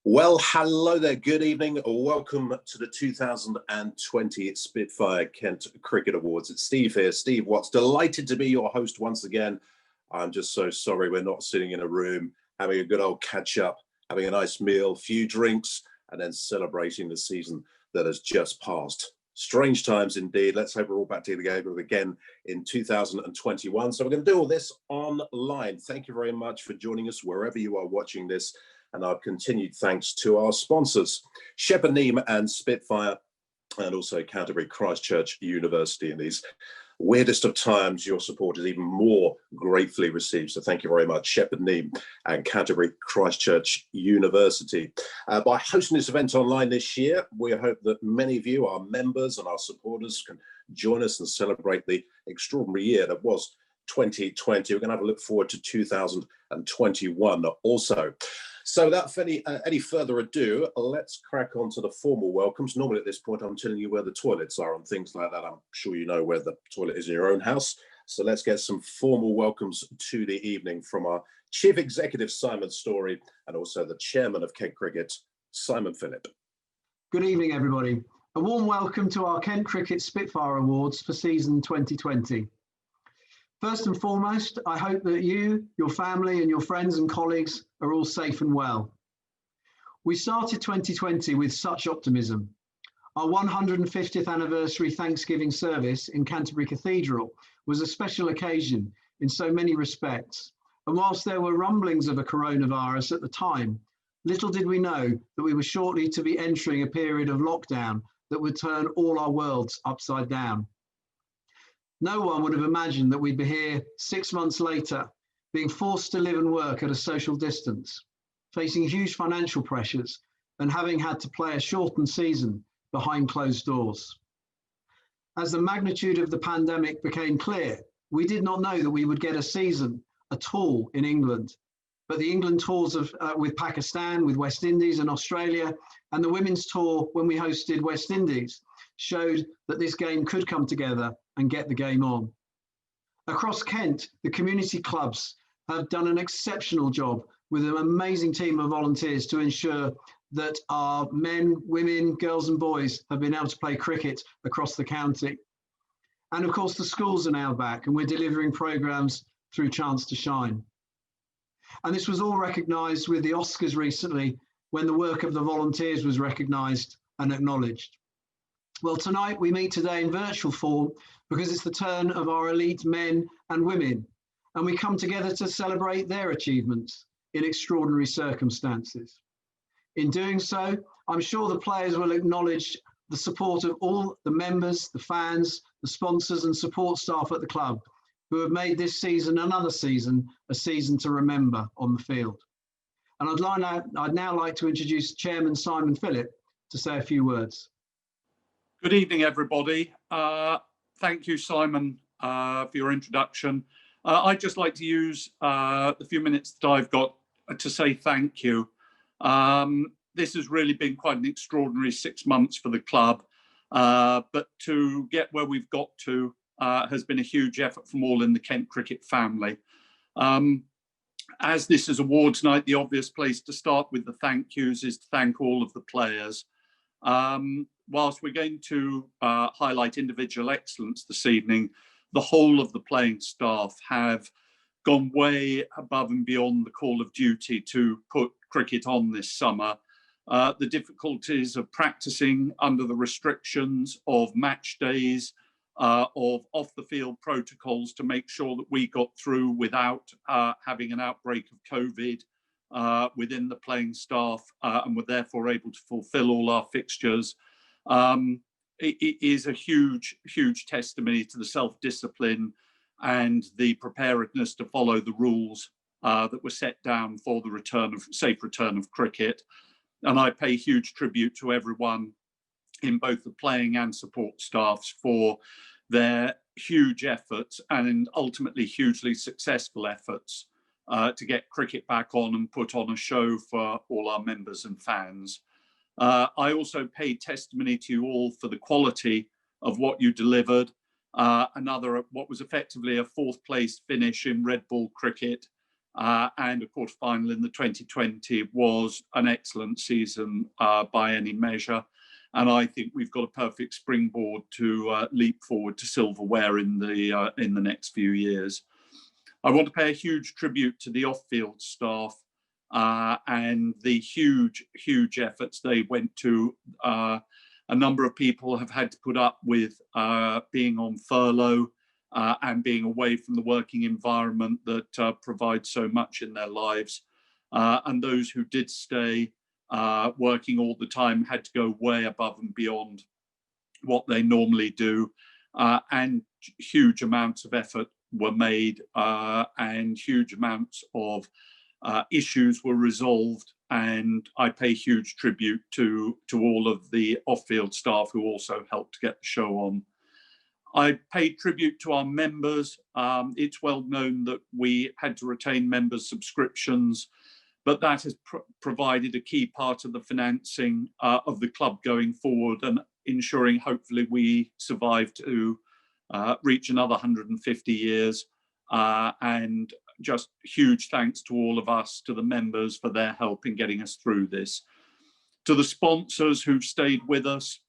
Well, hello there. Good evening. Welcome to the 2020 Spitfire Kent Cricket Awards. It's Steve here, Steve Watts. Delighted to be your host once again. I'm just so sorry we're not sitting in a room, having a good old catch up, having a nice meal, few drinks, and then celebrating the season that has just passed. Strange times indeed. Let's hope we're all back together again in 2021. So we're going to do all this online. Thank you very much for joining us wherever you are watching this. And our continued thanks to our sponsors, Shepherd Neame and Spitfire, and also Canterbury Christchurch University. In these weirdest of times, your support is even more gratefully received. So thank you very much, Shepherd Neame and Canterbury Christchurch University. By hosting this event online this year, we hope that many of you, our members and our supporters, can join us and celebrate the extraordinary year that was 2020. We're going to have a look forward to 2021 also. So without any further ado, let's crack on to the formal welcomes. Normally at this point, I'm telling you where the toilets are and things like that. I'm sure you know where the toilet is in your own house. So let's get some formal welcomes to the evening from our Chief Executive, Simon Story, and also the Chairman of Kent Cricket, Simon Phillip. Good evening, everybody. A warm welcome to our Kent Cricket Spitfire Awards for season 2020. First and foremost, I hope that you, your family and your friends and colleagues are all safe and well. We started 2020 with such optimism. Our 150th anniversary Thanksgiving service in Canterbury Cathedral was a special occasion in so many respects. And whilst there were rumblings of a coronavirus at the time, little did we know that we were shortly to be entering a period of lockdown that would turn all our worlds upside down. No one would have imagined that we'd be here 6 months later, being forced to live and work at a social distance, facing huge financial pressures and having had to play a shortened season behind closed doors. As the magnitude of the pandemic became clear, we did not know that we would get a season at all in England. But the England tours with Pakistan, with West Indies and Australia, and the women's tour when we hosted West Indies showed that this game could come together and get the game on. Across Kent, the community clubs have done an exceptional job with an amazing team of volunteers to ensure that our men, women, girls and boys have been able to play cricket across the county. And of course, the schools are now back and we're delivering programmes through Chance to Shine. And this was all recognised with the Oscars recently when the work of the volunteers was recognised and acknowledged. Well, tonight we meet today in virtual form because it's the turn of our elite men and women, and we come together to celebrate their achievements in extraordinary circumstances. In doing so, I'm sure the players will acknowledge the support of all the members, the fans, the sponsors and support staff at the club who have made this season, another season, a season to remember on the field. And I'd now like to introduce Chairman Simon Phillip to say a few words. Good evening, everybody. Thank you, Simon, for your introduction. I'd just like to use the few minutes that I've got to say thank you. This has really been quite an extraordinary 6 months for the club, but to get where we've got to has been a huge effort from all in the Kent Cricket family. As this is awards night, the obvious place to start with the thank yous is to thank all of the players. Whilst we're going to highlight individual excellence this evening, the whole of the playing staff have gone way above and beyond the call of duty to put cricket on this summer. The difficulties of practicing under the restrictions of match days, of off-the-field protocols to make sure that we got through without having an outbreak of COVID within the playing staff and were therefore able to fulfill all our fixtures. It is a huge, huge testimony to the self-discipline and the preparedness to follow the rules that were set down for the safe return of cricket. And I pay huge tribute to everyone in both the playing and support staffs for their huge efforts and ultimately hugely successful efforts to get cricket back on and put on a show for all our members and fans. I also pay testimony to you all for the quality of what you delivered. What was effectively a fourth place finish in red ball cricket and a quarter-final in the 2020 was an excellent season by any measure. And I think we've got a perfect springboard to leap forward to silverware in the next few years. I want to pay a huge tribute to the off-field staff and the huge efforts they went to. A number of people have had to put up with being on furlough and being away from the working environment that provides so much in their lives. And those who did stay working all the time had to go way above and beyond what they normally do. And huge amounts of effort were made and huge amounts of issues were resolved. And I pay huge tribute to all of the off-field staff who also helped to get the show on. I pay tribute to our members. It's well known that we had to retain members' subscriptions, but that has provided a key part of the financing of the club going forward and ensuring hopefully we survive to reach another 150 years. And just huge thanks to all of us, to the members for their help in getting us through this. To the sponsors who've stayed with us,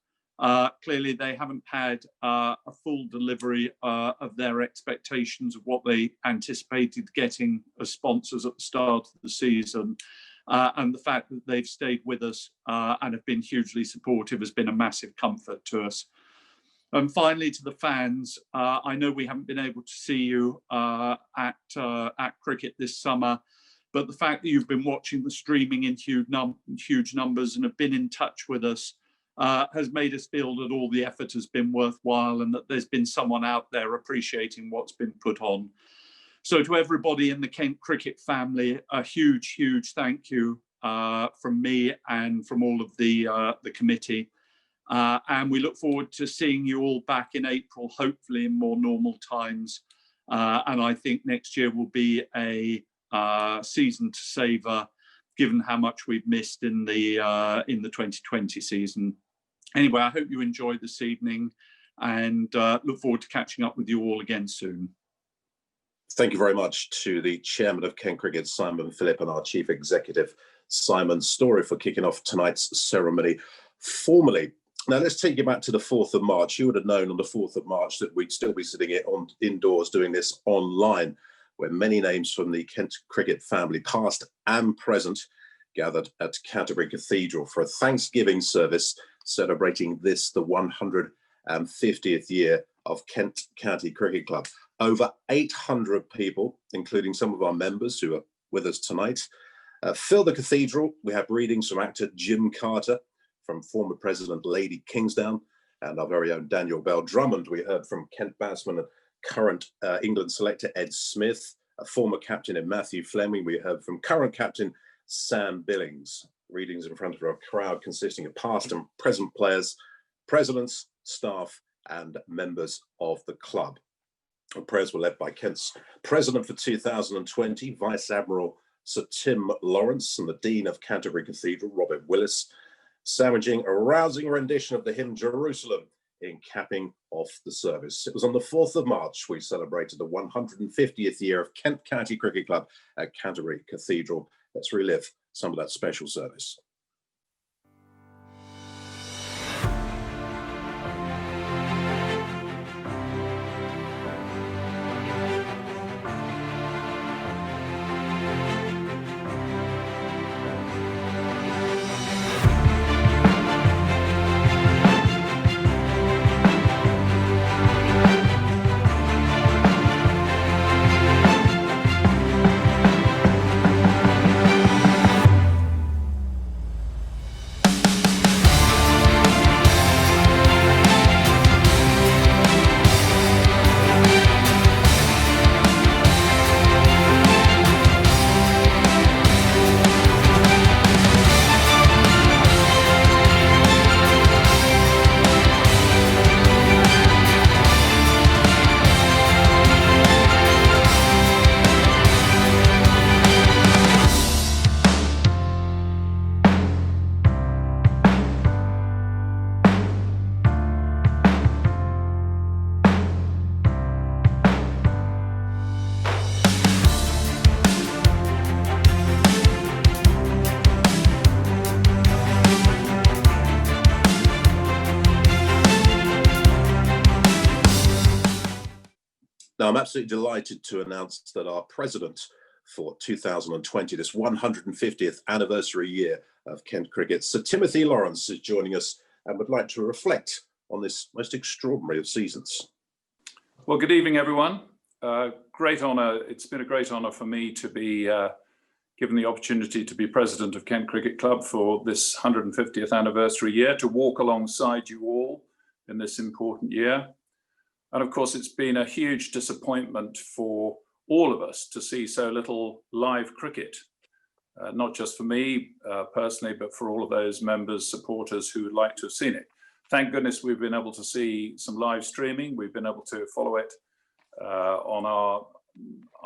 clearly they haven't had a full delivery of their expectations of what they anticipated getting as sponsors at the start of the season. And the fact that they've stayed with us and have been hugely supportive has been a massive comfort to us. And finally, to the fans, I know we haven't been able to see you at cricket this summer, but the fact that you've been watching the streaming in huge numbers and have been in touch with us has made us feel that all the effort has been worthwhile and that there's been someone out there appreciating what's been put on. So to everybody in the Kent Cricket family, a huge thank you from me and from all of the committee. And we look forward to seeing you all back in April, hopefully in more normal times. And I think next year will be a season to savour, given how much we've missed in the 2020 season. Anyway, I hope you enjoyed this evening and look forward to catching up with you all again soon. Thank you very much to the Chairman of Kent Cricket, Simon Phillip, and our Chief Executive, Simon Story, for kicking off tonight's ceremony formally. Now, let's take you back to the 4th of March. You would have known on the 4th of March that we'd still be sitting here indoors doing this online, where many names from the Kent Cricket family, past and present, gathered at Canterbury Cathedral for a Thanksgiving service celebrating this, the 150th year of Kent County Cricket Club. Over 800 people, including some of our members who are with us tonight, fill the cathedral. We have readings from actor Jim Carter, from former President Lady Kingsdown, and our very own Daniel Bell Drummond. We heard from Kent batsman and current England selector Ed Smith, a former captain in Matthew Fleming. We heard from current captain Sam Billings. Readings in front of a crowd consisting of past and present players, presidents, staff, and members of the club. The prayers were led by Kent's president for 2020, Vice Admiral Sir Tim Lawrence, and the Dean of Canterbury Cathedral, Robert Willis, sandwiching a rousing rendition of the hymn Jerusalem in capping off the service. It was on the 4th of March we celebrated the 150th year of Kent County Cricket Club at Canterbury Cathedral. Let's relive some of that special service. Now, I'm absolutely delighted to announce that our president for 2020, this 150th anniversary year of Kent Cricket, Sir Timothy Lawrence, is joining us and would like to reflect on this most extraordinary of seasons. Well, good evening, everyone. Great honour. It's been a great honour for me to be given the opportunity to be president of Kent Cricket Club for this 150th anniversary year, to walk alongside you all in this important year. And of course, it's been a huge disappointment for all of us to see so little live cricket, not just for me personally, but for all of those members, supporters who would like to have seen it. Thank goodness we've been able to see some live streaming. We've been able to follow it on our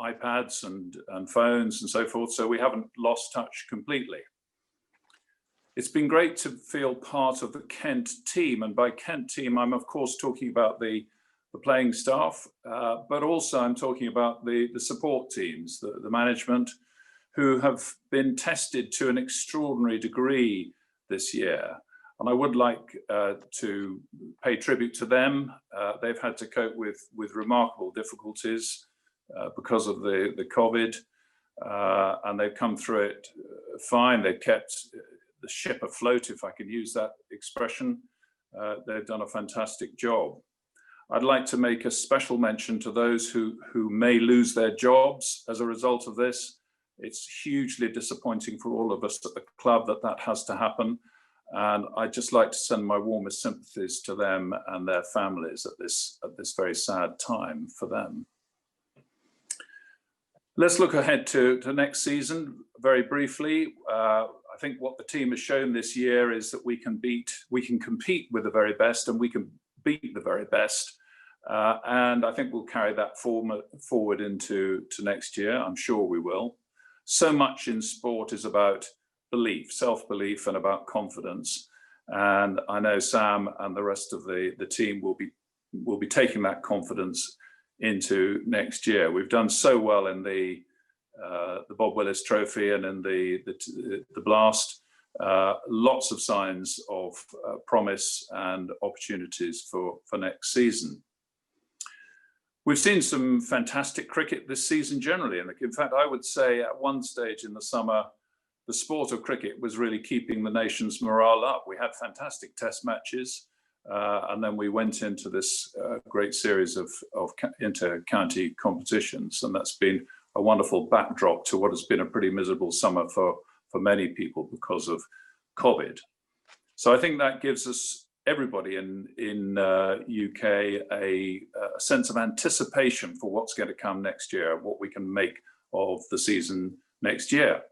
iPads and phones and so forth, so we haven't lost touch completely. It's been great to feel part of the Kent team, and by Kent team, I'm of course talking about the playing staff, but also I'm talking about the support teams, the management, who have been tested to an extraordinary degree this year. And I would like to pay tribute to them. They've had to cope with remarkable difficulties because of the COVID, and they've come through it fine. They've kept the ship afloat, if I can use that expression. They've done a fantastic job. I'd like to make a special mention to those who may lose their jobs as a result of this. It's hugely disappointing for all of us at the club that has to happen. And I'd just like to send my warmest sympathies to them and their families at this very sad time for them. Let's look ahead to next season very briefly. I think what the team has shown this year is that we can compete with the very best, and we can beat the very best. And I think we'll carry that forward into next year. I'm sure we will. So much in sport is about belief, self-belief, and about confidence. And I know Sam and the rest of the team will be taking that confidence into next year. We've done so well in the Bob Willis Trophy and in the Blast. Lots of signs of promise and opportunities for next season. We've seen some fantastic cricket this season generally. And in fact, I would say at one stage in the summer, the sport of cricket was really keeping the nation's morale up. We had fantastic test matches, and then we went into this great series of inter-county competitions, and that's been a wonderful backdrop to what has been a pretty miserable summer for many people because of COVID. So I think that gives us, everybody in UK, a sense of anticipation for what's going to come next year, what we can make of the season next year.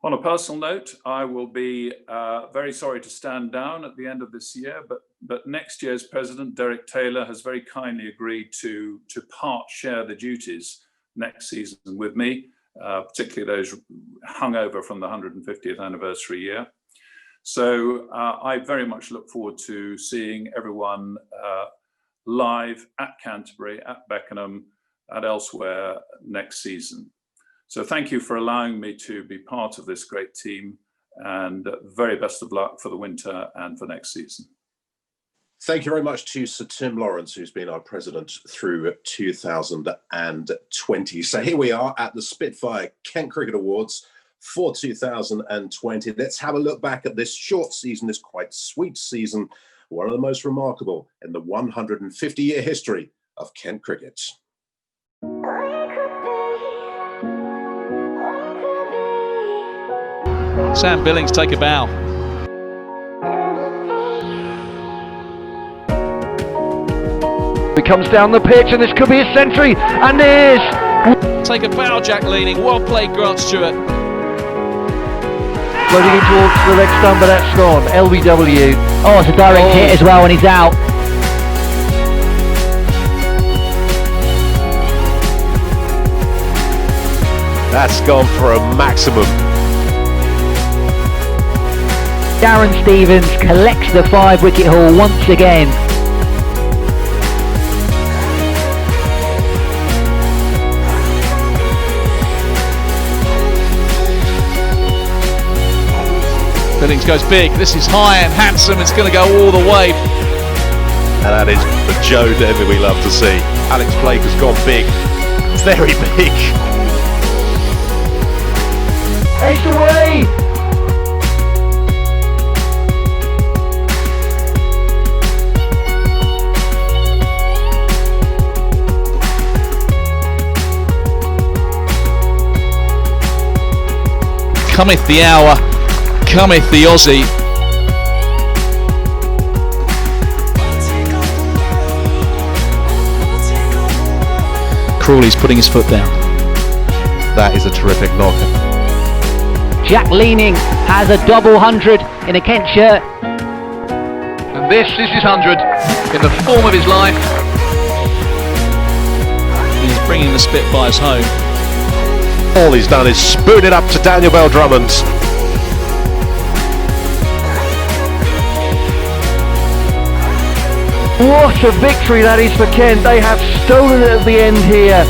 On a personal note, I will be very sorry to stand down at the end of this year, but next year's president, Derek Taylor, has very kindly agreed to part share the duties next season with me, particularly those hung over from the 150th anniversary year. So I very much look forward to seeing everyone live at Canterbury, at Beckenham, and elsewhere next season. So thank you for allowing me to be part of this great team, and very best of luck for the winter and for next season. Thank you very much to Sir Tim Lawrence, who's been our president through 2020. So here we are at the Spitfire Kent Cricket Awards for 2020. Let's have a look back at this short season, this quite sweet season, one of the most remarkable in the 150-year history of Kent cricket. Sam Billings take a bow. He comes down the pitch, and this could be a century, and it is! Take a bow, Jack Leaning. Well played, Grant Stewart. Floating in towards the leg stump, but that's gone. LBW. Oh, it's a direct hit as well, and he's out. That's gone for a maximum. Darren Stevens collects the 5-wicket haul once again. Billings goes big. This is high and handsome. It's going to go all the way. And that is the Joe Denby we love to see. Alex Blake has gone big, very big. Ace away! Cometh the hour, cometh the Aussie. Crawley's putting his foot down. That is a terrific knock. Jack Leaning has a double 100 in a Kent shirt. And this is his 100 in the form of his life. He's bringing the Spitfires home. All he's done is spoon it up to Daniel Bell-Drummond. What a victory that is for Kent. They have stolen it at the end here.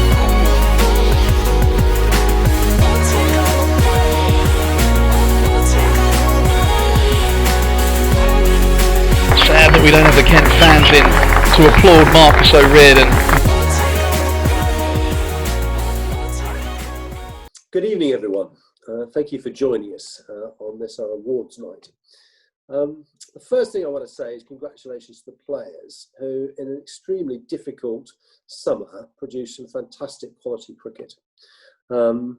Sad that we don't have the Kent fans in to applaud Marcus O'Riordan. Good evening, everyone. Thank you for joining us on this our awards night. The first thing I want to say is congratulations to the players who, in an extremely difficult summer, produced some fantastic quality cricket. You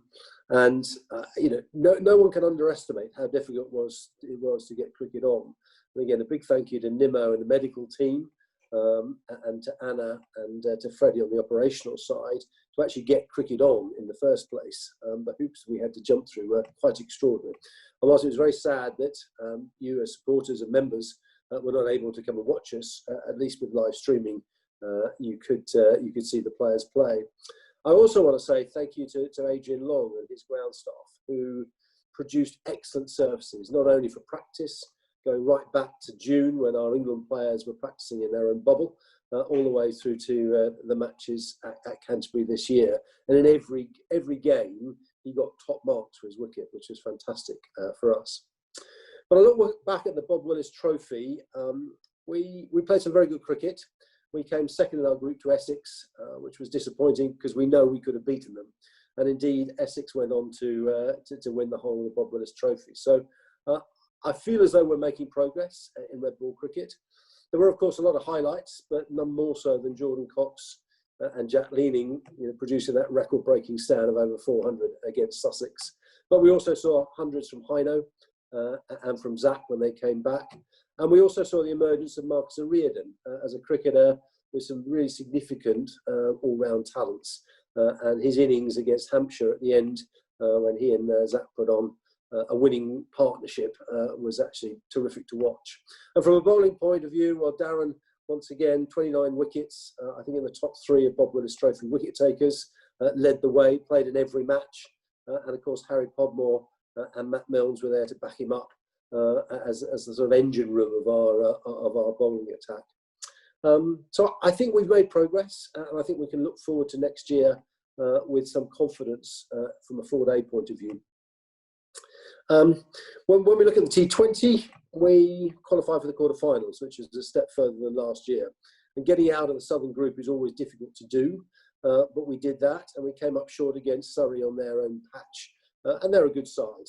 know, no one can underestimate how difficult it was to get cricket on. And again, a big thank you to Nimmo and the medical team, and to Anna and to Freddie on the operational side to actually get cricket on in the first place. The hoops we had to jump through were quite extraordinary. And whilst it was very sad that you as supporters and members were not able to come and watch us, at least with live streaming, you could see the players play. I also want to say thank you to Adrian Long and his ground staff, who produced excellent services, not only for practice, going right back to June when our England players were practicing in their own bubble, all the way through to the matches at Canterbury this year. And in every game, he got top marks for his wicket, which is fantastic for us. But I look back at the Bob Willis Trophy. We played some very good cricket. We came second in our group to Essex, which was disappointing because we know we could have beaten them. And indeed, Essex went on to win the whole of the Bob Willis Trophy. So I feel as though we're making progress in red ball cricket. There were, of course, a lot of highlights, but none more so than Jordan Cox and Jack Leaning, you know, producing that record-breaking stand of over 400 against Sussex. But we also saw hundreds from Hino and from Zach when they came back. And we also saw the emergence of Marcus O'Riordan as a cricketer with some really significant all-round talents. And his innings against Hampshire at the end, when he and Zach put on a winning partnership, was actually terrific to watch. And from a bowling point of view, well, Darren, once again, 29 wickets, I think in the top 3 of Bob Willis Trophy wicket takers, led the way, played in every match. And of course, Harry Podmore and Matt Milnes were there to back him up as the sort of engine room of our bowling attack. So I think we've made progress, and I think we can look forward to next year with some confidence from a 4-day point of view. When we look at the T20, we qualified for the quarterfinals, which is a step further than last year. And getting out of the Southern Group is always difficult to do, but we did that, and we came up short against Surrey on their own patch, and they're a good side.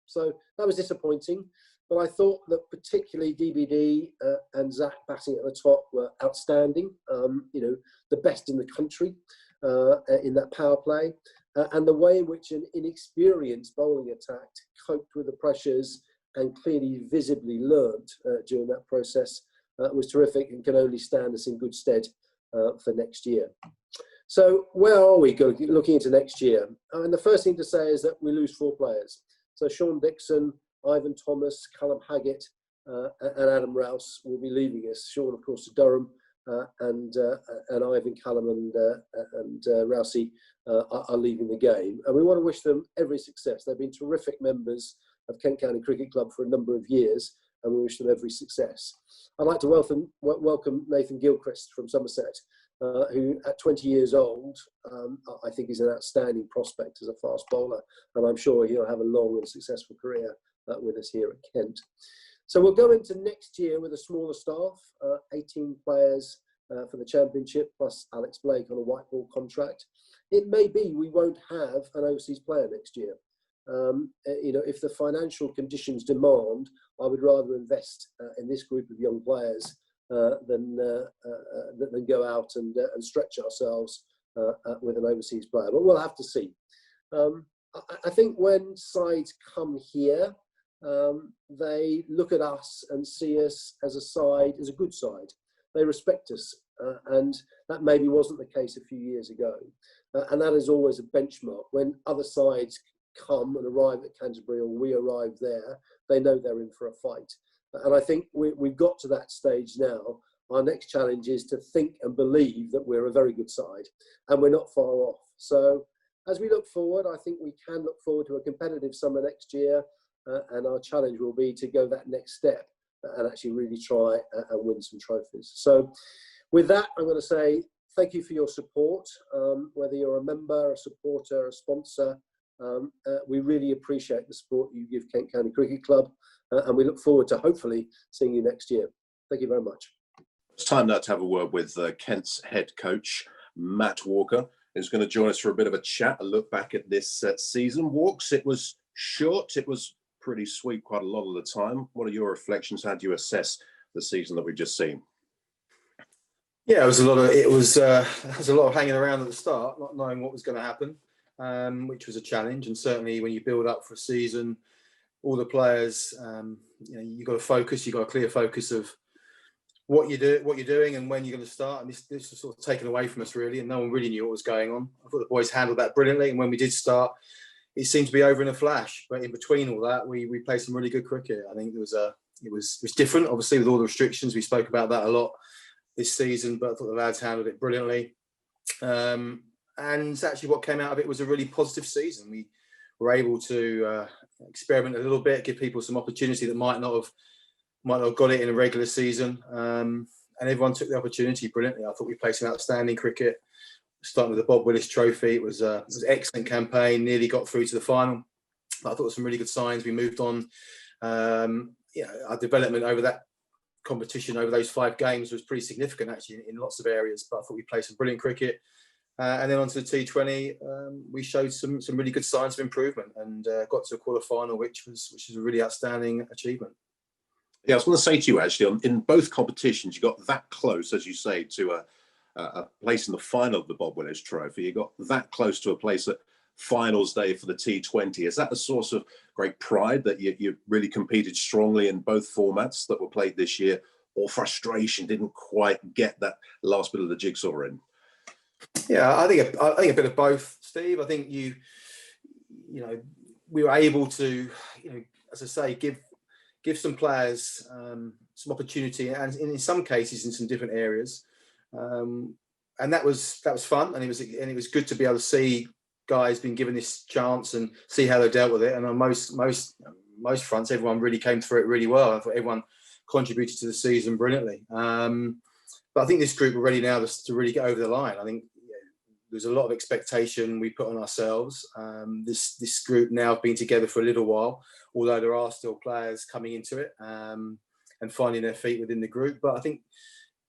So that was disappointing, but I thought that particularly DBD and Zach batting at the top were outstanding. You know, the best in the country in that power play. And the way in which an inexperienced bowling attack coped with the pressures and clearly visibly learnt during that process was terrific and can only stand us in good stead for next year. So where are we looking into next year? And the first thing to say is that we lose 4 players. So Sean Dixon, Ivan Thomas, Callum Haggett and Adam Rouse will be leaving us. Sean, of course, to Durham, and Ivan, Callum and Rousey are leaving the game. And we want to wish them every success. They've been terrific members of Kent County Cricket Club for a number of years, and we wish them every success. I'd like to welcome Nathan Gilchrist from Somerset, who at 20 years old, I think is an outstanding prospect as a fast bowler, and I'm sure he'll have a long and successful career with us here at Kent. So we'll go into next year with a smaller staff, 18 players for the Championship, plus Alex Blake on a white ball contract. It may be we won't have an overseas player next year. If the financial conditions demand, I would rather invest in this group of young players than go out and stretch ourselves with an overseas player. But we'll have to see. I think when sides come here, they look at us and see us as a side, as a good side. They respect us, and that maybe wasn't the case a few years ago. And that is always a benchmark. When other sides come and arrive at Canterbury, or we arrive there, they know they're in for a fight. And I think we've got to that stage now. Our next challenge is to think and believe that we're a very good side, and we're not far off. So as we look forward, I think we can look forward to a competitive summer next year, and our challenge will be to go that next step and actually really try and win some trophies. So with that, I'm going to say thank you for your support, whether you're a member, a supporter, a sponsor. We really appreciate the support you give Kent County Cricket Club, and we look forward to hopefully seeing you next year. Thank you very much. It's time now to have a word with Kent's head coach, Matt Walker, who's going to join us for a bit of a chat, a look back at this season. Walks, it was short, it was pretty sweet quite a lot of the time. What are your reflections? How do you assess the season that we've just seen? Yeah, it was a lot of hanging around at the start, not knowing what was going to happen, which was a challenge. And certainly when you build up for a season, all the players, you've got to focus. You've got a clear focus of what you're doing, and when you're going to start. And this was sort of taken away from us really, and no one really knew what was going on. I thought the boys handled that brilliantly, and when we did start, it seemed to be over in a flash. But in between all that, we played some really good cricket. I think it was different, obviously, with all the restrictions. We spoke about that a lot this season, but I thought the lads handled it brilliantly. And actually what came out of it was a really positive season. We were able to experiment a little bit, give people some opportunity that might not have got it in a regular season. And everyone took the opportunity brilliantly. I thought we played some outstanding cricket, starting with the Bob Willis Trophy. It was an excellent campaign, nearly got through to the final. But I thought there were some really good signs. We moved on. Our development over that competition, over those 5 games, was pretty significant actually in lots of areas. But I thought we played some brilliant cricket. And then onto the T20, we showed some really good signs of improvement, and got to a quarter final, which was a really outstanding achievement. Yeah, I was going to say to you actually, in both competitions, you got that close, as you say, to a place in the final of the Bob Willis Trophy. You got that close to a place at finals day for the T20. Is that a source of great pride that you really competed strongly in both formats that were played this year, or frustration, didn't quite get that last bit of the jigsaw in? Yeah, I think a bit of both, Steve. I think we were able to, as I say, give some players some opportunity, and in some cases in some different areas, and that was fun, and it was good to be able to see guys being given this chance and see how they dealt with it. And on most fronts, everyone really came through it really well. I thought everyone contributed to the season brilliantly. But I think this group are ready now to really get over the line. I think there's a lot of expectation we put on ourselves. This group now have been together for a little while, although there are still players coming into it and finding their feet within the group. But I think,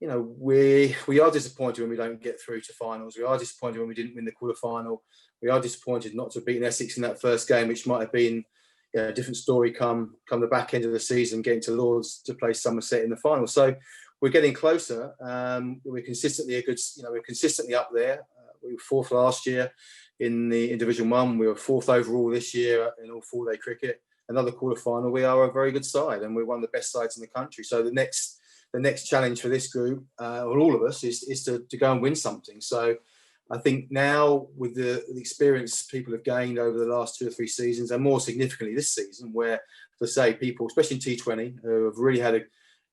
we are disappointed when we don't get through to finals. We are disappointed when we didn't win the quarter final. We are disappointed not to have beaten Essex in that first game, which might have been a different story come the back end of the season, getting to Lords to play Somerset in the final. So we're getting closer. We're consistently we're consistently up there. We were 4th last year in Division 1. We were 4th overall this year in all 4-day cricket. Another quarter final. We are a very good side, and we're one of the best sides in the country. So the next challenge for this group, or all of us, is to go and win something. So I think now, with the experience people have gained over the last 2 or 3 seasons, and more significantly this season, where, to say, people, especially in T20, who have really had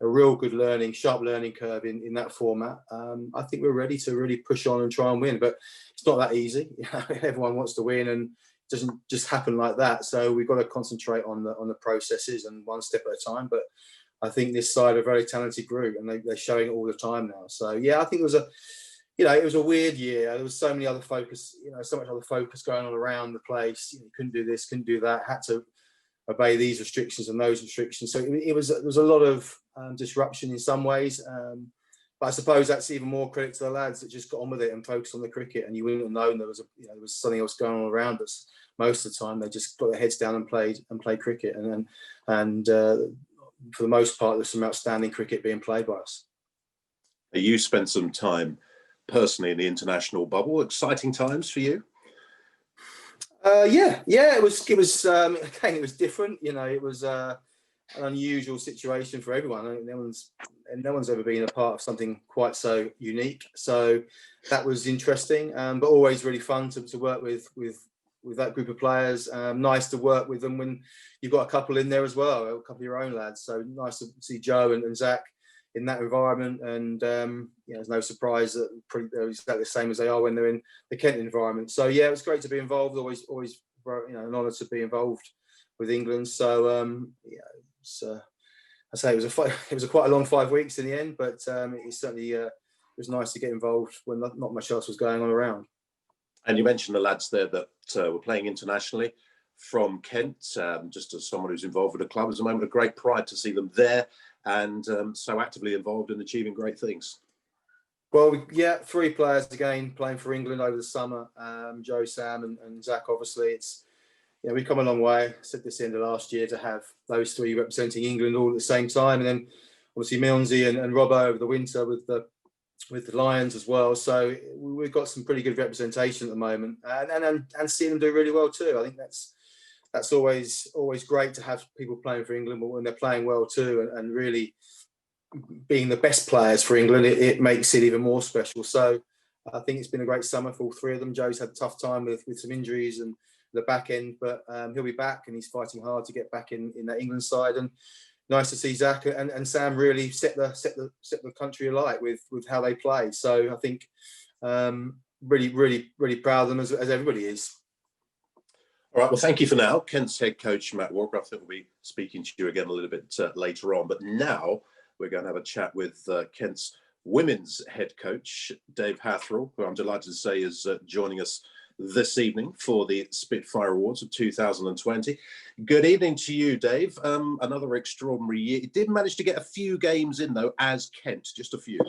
a real good sharp learning curve in that format, I think we're ready to really push on and try and win. But it's not that easy. Everyone wants to win, and it doesn't just happen like that. So we've got to concentrate on the processes and one step at a time. But I think this side are a very talented group, and they're showing it all the time now. So yeah, I think it was a weird year. There was so many other focus, so much other focus going on around the place. You couldn't do this, couldn't do that. Had to obey these restrictions and those restrictions. So there was a lot of disruption in some ways. But I suppose that's even more credit to the lads that just got on with it and focused on the cricket. And you wouldn't have known there was there was something else going on around us. Most of the time, they just got their heads down and played cricket. And for the most part, there's some outstanding cricket being played by us. You spent some time personally in the international bubble. Exciting times for you? Yeah. It was again, it was different. It was an unusual situation for everyone. I mean, no one's ever been a part of something quite so unique. So that was interesting, but always really fun to work with that group of players. Nice to work with them when you've got a couple in there as well, a couple of your own lads. So nice to see Joe and Zach in that environment. And there's no surprise that they're exactly the same as they are when they're in the Kent environment. So yeah, it was great to be involved. Always an honour to be involved with England. So I say it was quite a long 5 weeks in the end, but it certainly it was nice to get involved when not much else was going on around. And you mentioned the lads there that were playing internationally from Kent. Just as someone who's involved with the club, it's a moment of great pride to see them there and so actively involved in achieving great things. Well, 3 players again playing for England over the summer. Joe, Sam, and Zach. Obviously, it's we've come a long way. I said this end of last year to have those 3 representing England all at the same time, and then obviously Milnesy and Robbo over the winter with the Lions as well. So we've got some pretty good representation at the moment, and seeing them do really well too. I think that's always great to have people playing for England, but when they're playing well too, and really being the best players for England, it makes it even more special. So I think it's been a great summer for all 3 of them. Joe's had a tough time with some injuries and the back end, but he'll be back and he's fighting hard to get back in that England side. And nice to see Zach and Sam really set the country alight with how they play. So I think really proud of them as everybody is. All right, well, thank you for now. Kent's head coach, Matt Walker. I think we'll be speaking to you again a little bit later on. But now we're going to have a chat with Kent's women's head coach, Dave Hatherall, who I'm delighted to say is joining us this evening for the Spitfire Awards of 2020. Good evening to you, Dave. Another extraordinary year. You did manage to get a few games in, though, as Kent, just a few.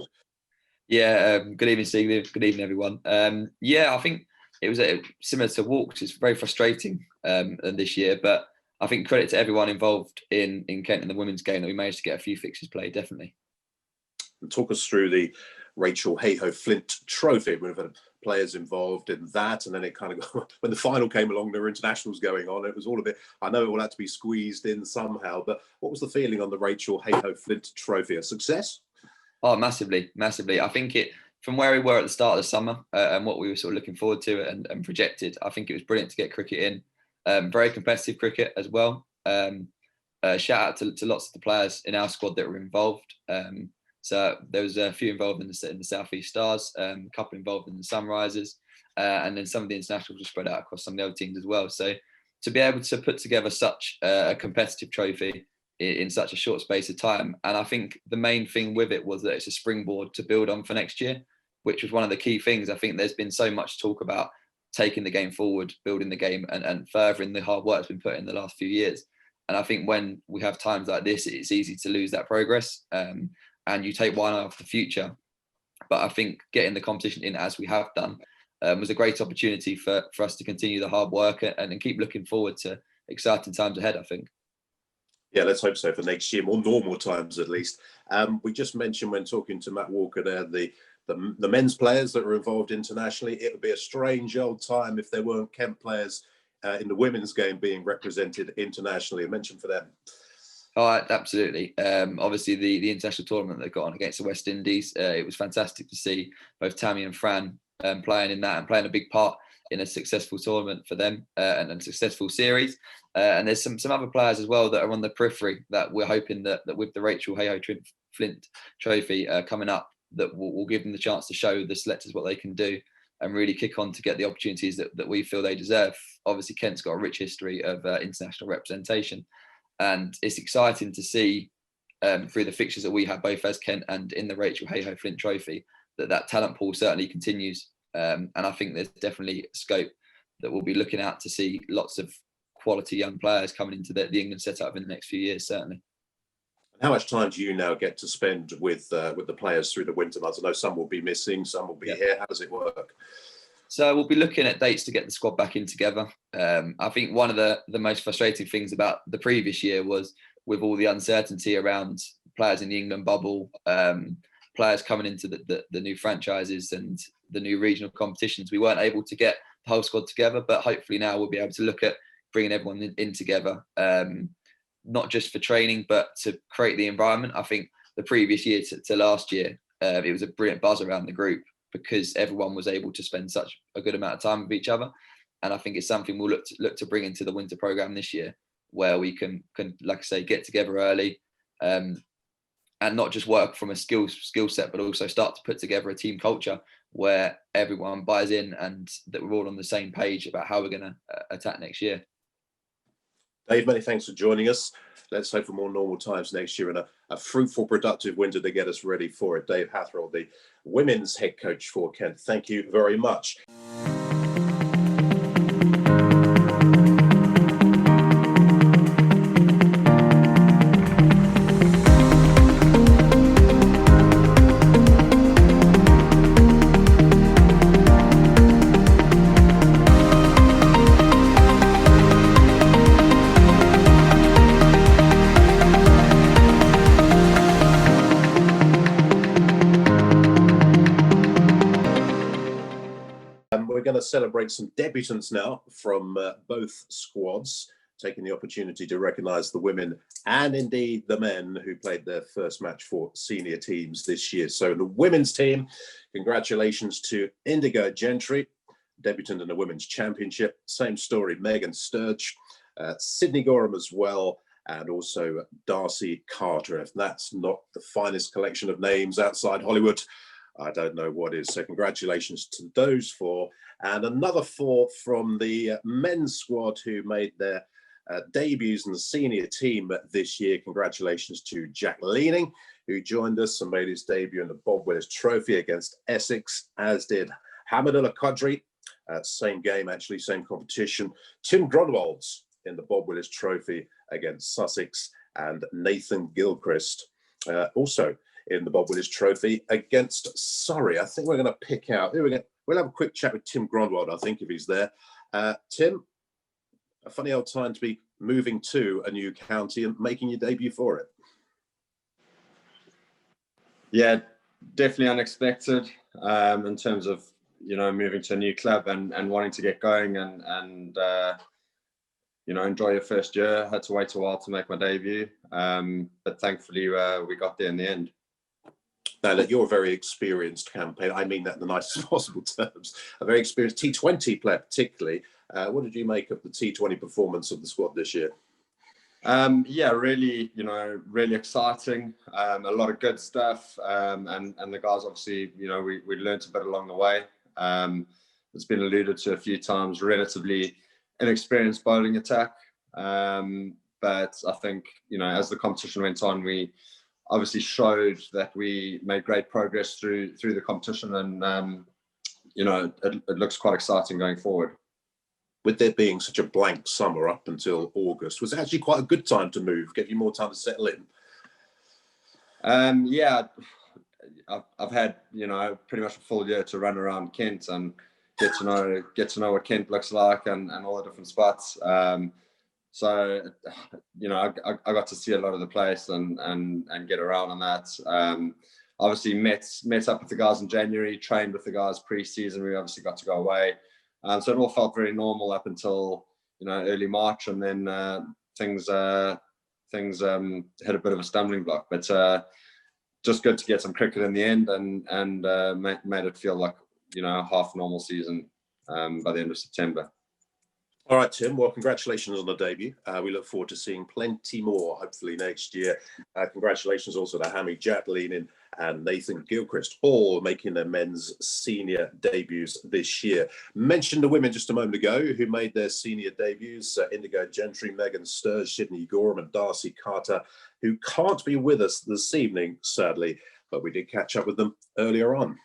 Yeah, good evening, Steve. Good evening, everyone. I think it was similar to Walks. It's very frustrating this year, but I think credit to everyone involved in Kent in the women's game that we managed to get a few fixtures played, definitely. And talk us through the Rachel Hayhoe-Flint Trophy. We've had players involved in that, and then it kind of when the final came along, there were internationals going on. It was all a bit, I know it all had to be squeezed in somehow, but what was the feeling on the Rachel Hayhoe-Flint Trophy? A success? Oh, massively. I think from where we were at the start of the summer and what we were sort of looking forward to and projected, I think it was brilliant to get cricket in. Very competitive cricket as well. Shout out to lots of the players in our squad that were involved. So there was a few involved in the South East Stars, a couple involved in the Sunrisers, and then some of the internationals were spread out across some of the other teams as well. So to be able to put together such a competitive trophy in such a short space of time, and I think the main thing with it was that it's a springboard to build on for next year, which was one of the key things. I think there's been so much talk about taking the game forward, building the game, and furthering the hard work that's been put in the last few years. And I think when we have times like this, it's easy to lose that progress. And you take one eye off the future. But I think getting the competition in as we have done was a great opportunity for us to continue the hard work and keep looking forward to exciting times ahead, I think. Yeah, let's hope so for next year, more normal times at least. We just mentioned when talking to Matt Walker there, the men's players that are involved internationally. It would be a strange old time if there weren't Kent players in the women's game being represented internationally. I mentioned for them. Oh, absolutely. Obviously, the international tournament that got on against the West Indies, it was fantastic to see both Tammy and Fran playing in that and playing a big part in a successful tournament for them and a successful series. And there's some other players as well that are on the periphery that we're hoping that with the Rachel Hayhoe-Flint Trophy coming up, that will give them the chance to show the selectors what they can do and really kick on to get the opportunities that we feel they deserve. Obviously, Kent's got a rich history of international representation. And it's exciting to see through the fixtures that we have, both as Kent and in the Rachel Hayhoe-Flint Trophy, that talent pool certainly continues. And I think there's definitely scope that we'll be looking out to see lots of quality young players coming into the England setup in the next few years, certainly. How much time do you now get to spend with the players through the winter months? I know some will be missing, some will be here. How does it work? So we'll be looking at dates to get the squad back in together. I think one of the most frustrating things about the previous year was with all the uncertainty around players in the England bubble, players coming into the new franchises and the new regional competitions, we weren't able to get the whole squad together. But hopefully now we'll be able to look at bringing everyone in together, not just for training, but to create the environment. I think the previous year to last year, it was a brilliant buzz around the group, because everyone was able to spend such a good amount of time with each other. And I think it's something we'll look to bring into the winter programme this year, where we can, like I say, get together early and not just work from a skill set, but also start to put together a team culture where everyone buys in and that we're all on the same page about how we're going to attack next year. Dave, many thanks for joining us. Let's hope for more normal times next year and a fruitful, productive winter to get us ready for it. Dave Hatherell, the women's head coach for Kent, thank you very much. We're going to celebrate some debutants now from both squads, taking the opportunity to recognise the women and indeed the men who played their first match for senior teams this year. So the women's team, congratulations to Indigo Gentry, debutant in the Women's Championship. Same story, Megan Sturge, Sydney Gorham as well, and also Darcy Carter. If that's not the finest collection of names outside Hollywood, I don't know what is. So congratulations to those four. And another four from the men's squad who made their debuts in the senior team this year. Congratulations to Jack Leaning, who joined us and made his debut in the Bob Willis Trophy against Essex, as did Hamidullah Qadri. Same game, actually, same competition. Tim Grunwald's in the Bob Willis Trophy against Sussex, and Nathan Gilchrist also in the Bob Willis Trophy against Surrey. I think we're going to pick out. Here we go. We'll have a quick chat with Tim Grunwald, I think, if he's there. Tim, a funny old time to be moving to a new county and making your debut for it. Yeah, definitely unexpected in terms of, you know, moving to a new club and wanting to get going and you know, enjoy your first year. I had to wait a while to make my debut, but thankfully we got there in the end. Now, that you're a very experienced campaigner, I mean that in the nicest possible terms, a very experienced T20 player particularly. What did you make of the T20 performance of the squad this year? Yeah, really, you know, really exciting. A lot of good stuff, and the guys obviously, you know, we learned a bit along the way. It's been alluded to a few times, relatively inexperienced bowling attack, but I think, you know, as the competition went on, we obviously showed that we made great progress through the competition, and you know, it looks quite exciting going forward. With there being such a blank summer up until August, was it actually quite a good time to move, give you more time to settle in? Yeah, I've had, you know, pretty much a full year to run around Kent and get to know what Kent looks like and all the different spots. So, you know, I got to see a lot of the place and get around on that. Obviously met up with the guys in January, trained with the guys pre-season. We obviously got to go away. So it all felt very normal up until, you know, early March, and then things hit a bit of a stumbling block. But just good to get some cricket in the end and made it feel like, you know, a half normal season by the end of September. All right, Tim. Well, congratulations on the debut. We look forward to seeing plenty more, hopefully, next year. Congratulations also to Hammy, Jack Leaning and Nathan Gilchrist, all making their men's senior debuts this year. Mentioned the women just a moment ago who made their senior debuts, Indigo Gentry, Megan Sturge, Sydney Gorham and Darcy Carter, who can't be with us this evening, sadly, but we did catch up with them earlier on.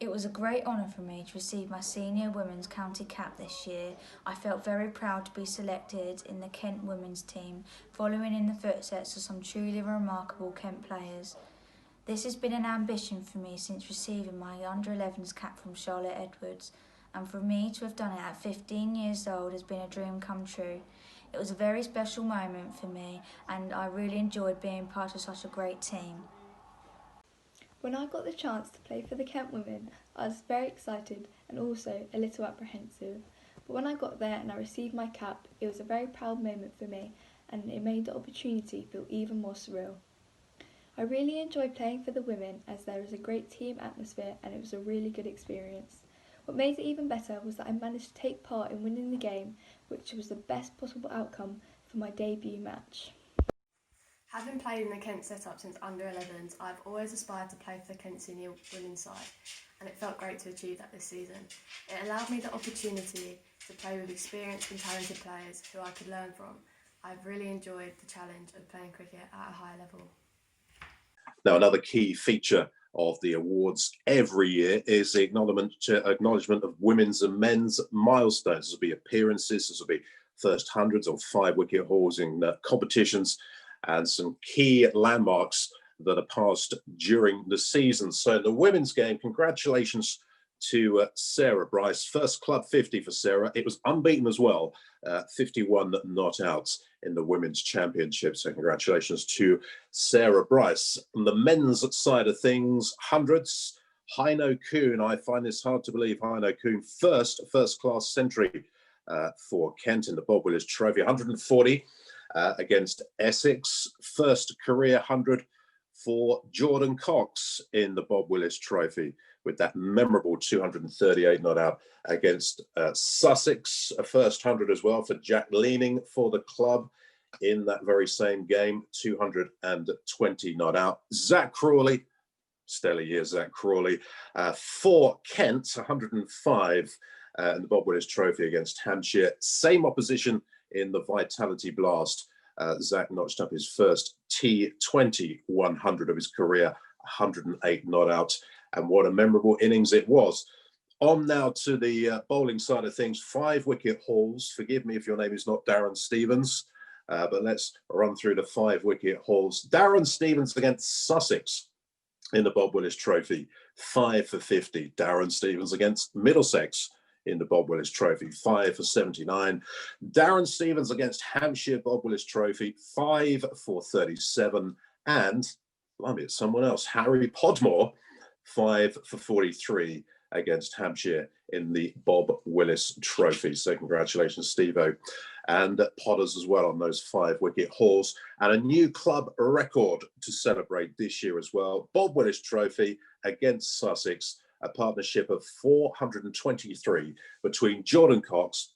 It was a great honour for me to receive my senior women's county cap this year. I felt very proud to be selected in the Kent women's team, following in the footsteps of some truly remarkable Kent players. This has been an ambition for me since receiving my under-11s cap from Charlotte Edwards, and for me to have done it at 15 years old has been a dream come true. It was a very special moment for me, and I really enjoyed being part of such a great team. When I got the chance to play for the Kent women, I was very excited and also a little apprehensive. But when I got there and I received my cap, it was a very proud moment for me, and it made the opportunity feel even more surreal. I really enjoyed playing for the women, as there was a great team atmosphere and it was a really good experience. What made it even better was that I managed to take part in winning the game, which was the best possible outcome for my debut match. Having played in the Kent setup since under-11s, I've always aspired to play for the Kent senior women's side, and it felt great to achieve that this season. It allowed me the opportunity to play with experienced and talented players who I could learn from. I've really enjoyed the challenge of playing cricket at a high level. Now, another key feature of the awards every year is the acknowledgement of women's and men's milestones. This will be appearances, this will be first hundreds or 5-wicket hauls in competitions, and some key landmarks that are passed during the season. So in the women's game, congratulations to Sarah Bryce. First club 50 for Sarah. It was unbeaten as well, 51 not out in the women's championship. So congratulations to Sarah Bryce. On the men's side of things, hundreds, Heino Kuhn. I find this hard to believe. Heino Kuhn, first class century for Kent in the Bob Willis Trophy, 140 against Essex. First career 100 for Jordan Cox in the Bob Willis Trophy, with that memorable 238 not out against Sussex. A first 100 as well for Jack Leaning for the club in that very same game, 220 not out. Zach Crawley, stellar year, Zach Crawley, for Kent, 105 in the Bob Willis Trophy against Hampshire. Same opposition in the Vitality Blast. Zach notched up his first T20 100 of his career, 108 not out. And what a memorable innings it was. On now to the bowling side of things, 5-wicket hauls. Forgive me if your name is not Darren Stevens, but let's run through the 5-wicket hauls. Darren Stevens against Sussex in the Bob Willis Trophy, 5 for 50. Darren Stevens against Middlesex in the Bob Willis Trophy, 5 for 79. Darren Stevens against Hampshire Bob Willis Trophy, 5 for 37. And, blimey, it's someone else, Harry Podmore, 5 for 43 against Hampshire in the Bob Willis Trophy. So congratulations, Steve-O and Potters as well on those 5-wicket hauls. And a new club record to celebrate this year as well. Bob Willis Trophy against Sussex, a partnership of 423 between Jordan Cox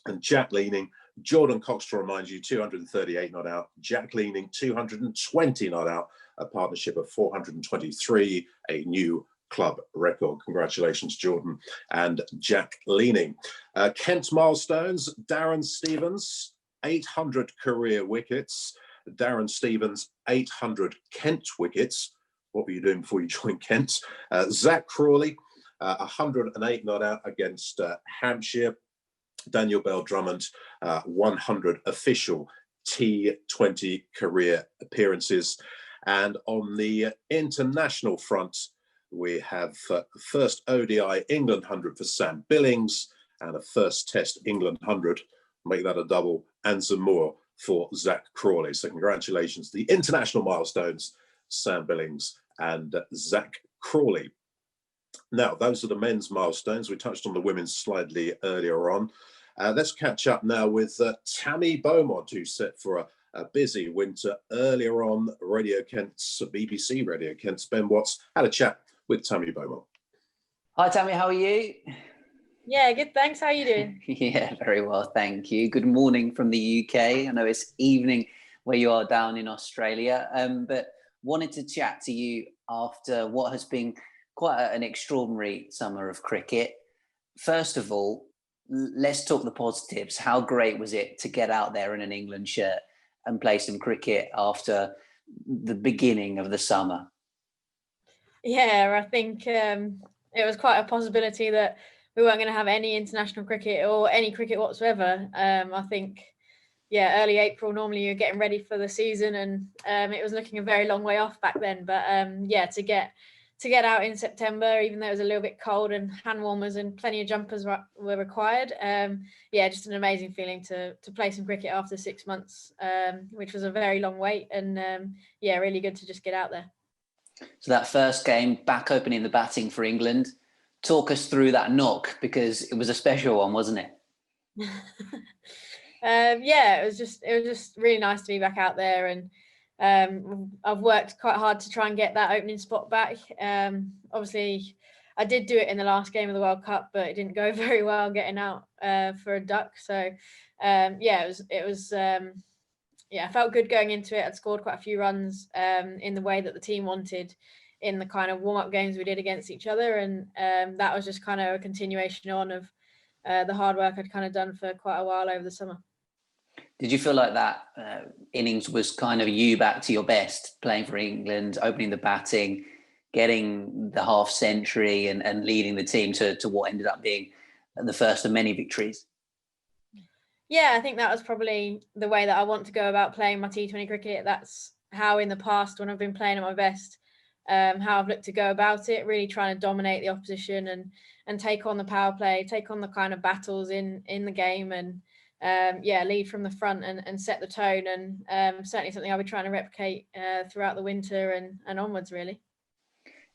and Jack Leaning. Jordan Cox, to remind you, 238 not out. Jack Leaning, 220 not out. A partnership of 423, a new club record. Congratulations, Jordan and Jack Leaning. Kent milestones, Darren Stevens, 800 career wickets. Darren Stevens, 800 Kent wickets. What were you doing before you joined Kent? Zach Crawley, 108 not out against Hampshire. Daniel Bell Drummond, 100 official T20 career appearances. And on the international front, we have first ODI England 100 for Sam Billings and a first Test England 100, make that a double, and some more for Zach Crawley. So congratulations, the international milestones, Sam Billings and Zach Crawley. Now, those are the men's milestones. We touched on the women's slightly earlier on. Let's catch up now with Tammy Beaumont, who's set for a busy winter. Earlier on, Radio Kent's BBC Radio Kent's Ben Watts had a chat with Tammy Beaumont. Hi, Tammy, how are you? Yeah, good, thanks. How are you doing? Yeah, very well, thank you. Good morning from the UK. I know it's evening where you are down in Australia, but wanted to chat to you after what has been quite an extraordinary summer of cricket. First of all, let's talk the positives. How great was it to get out there in an England shirt and play some cricket after the beginning of the summer? Yeah, I think it was quite a possibility that we weren't going to have any international cricket or any cricket whatsoever. I think, yeah, early April, normally you're getting ready for the season, and it was looking a very long way off back then. But yeah, to get out in September, even though it was a little bit cold and hand warmers and plenty of jumpers were required. Yeah, just an amazing feeling to play some cricket after 6 months, which was a very long wait, and yeah, really good to just get out there. So that first game, back opening the batting for England. Talk us through that knock, because it was a special one, wasn't it? Yeah, it was just really nice to be back out there, and I've worked quite hard to try and get that opening spot back. Obviously, I did do it in the last game of the World Cup, but it didn't go very well getting out for a duck. So yeah, it was yeah, I felt good going into it. I'd scored quite a few runs in the way that the team wanted in the kind of warm-up games we did against each other, and that was just kind of a continuation on of the hard work I'd kind of done for quite a while over the summer. Did you feel like that innings was kind of you back to your best, playing for England, opening the batting, getting the half century and leading the team to what ended up being the first of many victories? Yeah, I think that was probably the way that I want to go about playing my T20 cricket. That's how in the past, when I've been playing at my best, how I've looked to go about it, really trying to dominate the opposition and take on the power play, take on the kind of battles in the game, and yeah, lead from the front and set the tone, and certainly something I'll be trying to replicate throughout the winter and onwards, really.